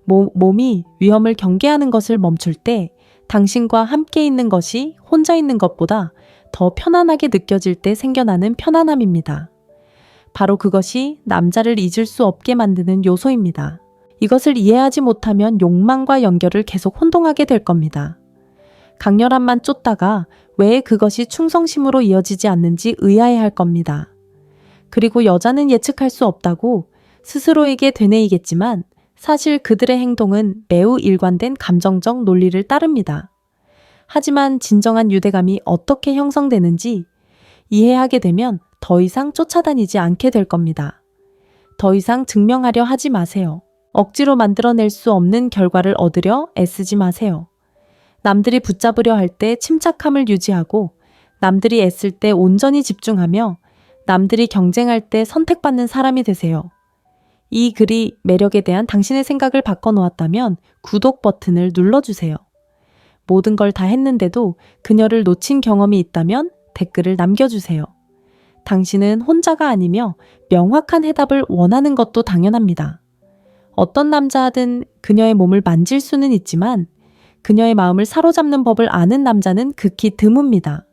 몸이 위험을 경계하는 것을 멈출 때, 당신과 함께 있는 것이 혼자 있는 것보다 더 편안하게 느껴질 때 생겨나는 편안함입니다. 바로 그것이 남자를 잊을 수 없게 만드는 요소입니다. 이것을 이해하지 못하면 욕망과 연결을 계속 혼동하게 될 겁니다. 강렬함만 쫓다가 왜 그것이 충성심으로 이어지지 않는지 의아해할 겁니다. 그리고 여자는 예측할 수 없다고 스스로에게 되뇌이겠지만 사실 그들의 행동은 매우 일관된 감정적 논리를 따릅니다. 하지만 진정한 유대감이 어떻게 형성되는지 이해하게 되면 더 이상 쫓아다니지 않게 될 겁니다. 더 이상 증명하려 하지 마세요. 억지로 만들어낼 수 없는 결과를 얻으려 애쓰지 마세요. 남들이 붙잡으려 할 때 침착함을 유지하고 남들이 애쓸 때 온전히 집중하며 남들이 경쟁할 때 선택받는 사람이 되세요. 이 글이 매력에 대한 당신의 생각을 바꿔놓았다면 구독 버튼을 눌러주세요. 모든 걸 다 했는데도 그녀를 놓친 경험이 있다면 댓글을 남겨주세요. 당신은 혼자가 아니며 명확한 해답을 원하는 것도 당연합니다. 어떤 남자든 그녀의 몸을 만질 수는 있지만 그녀의 마음을 사로잡는 법을 아는 남자는 극히 드뭅니다.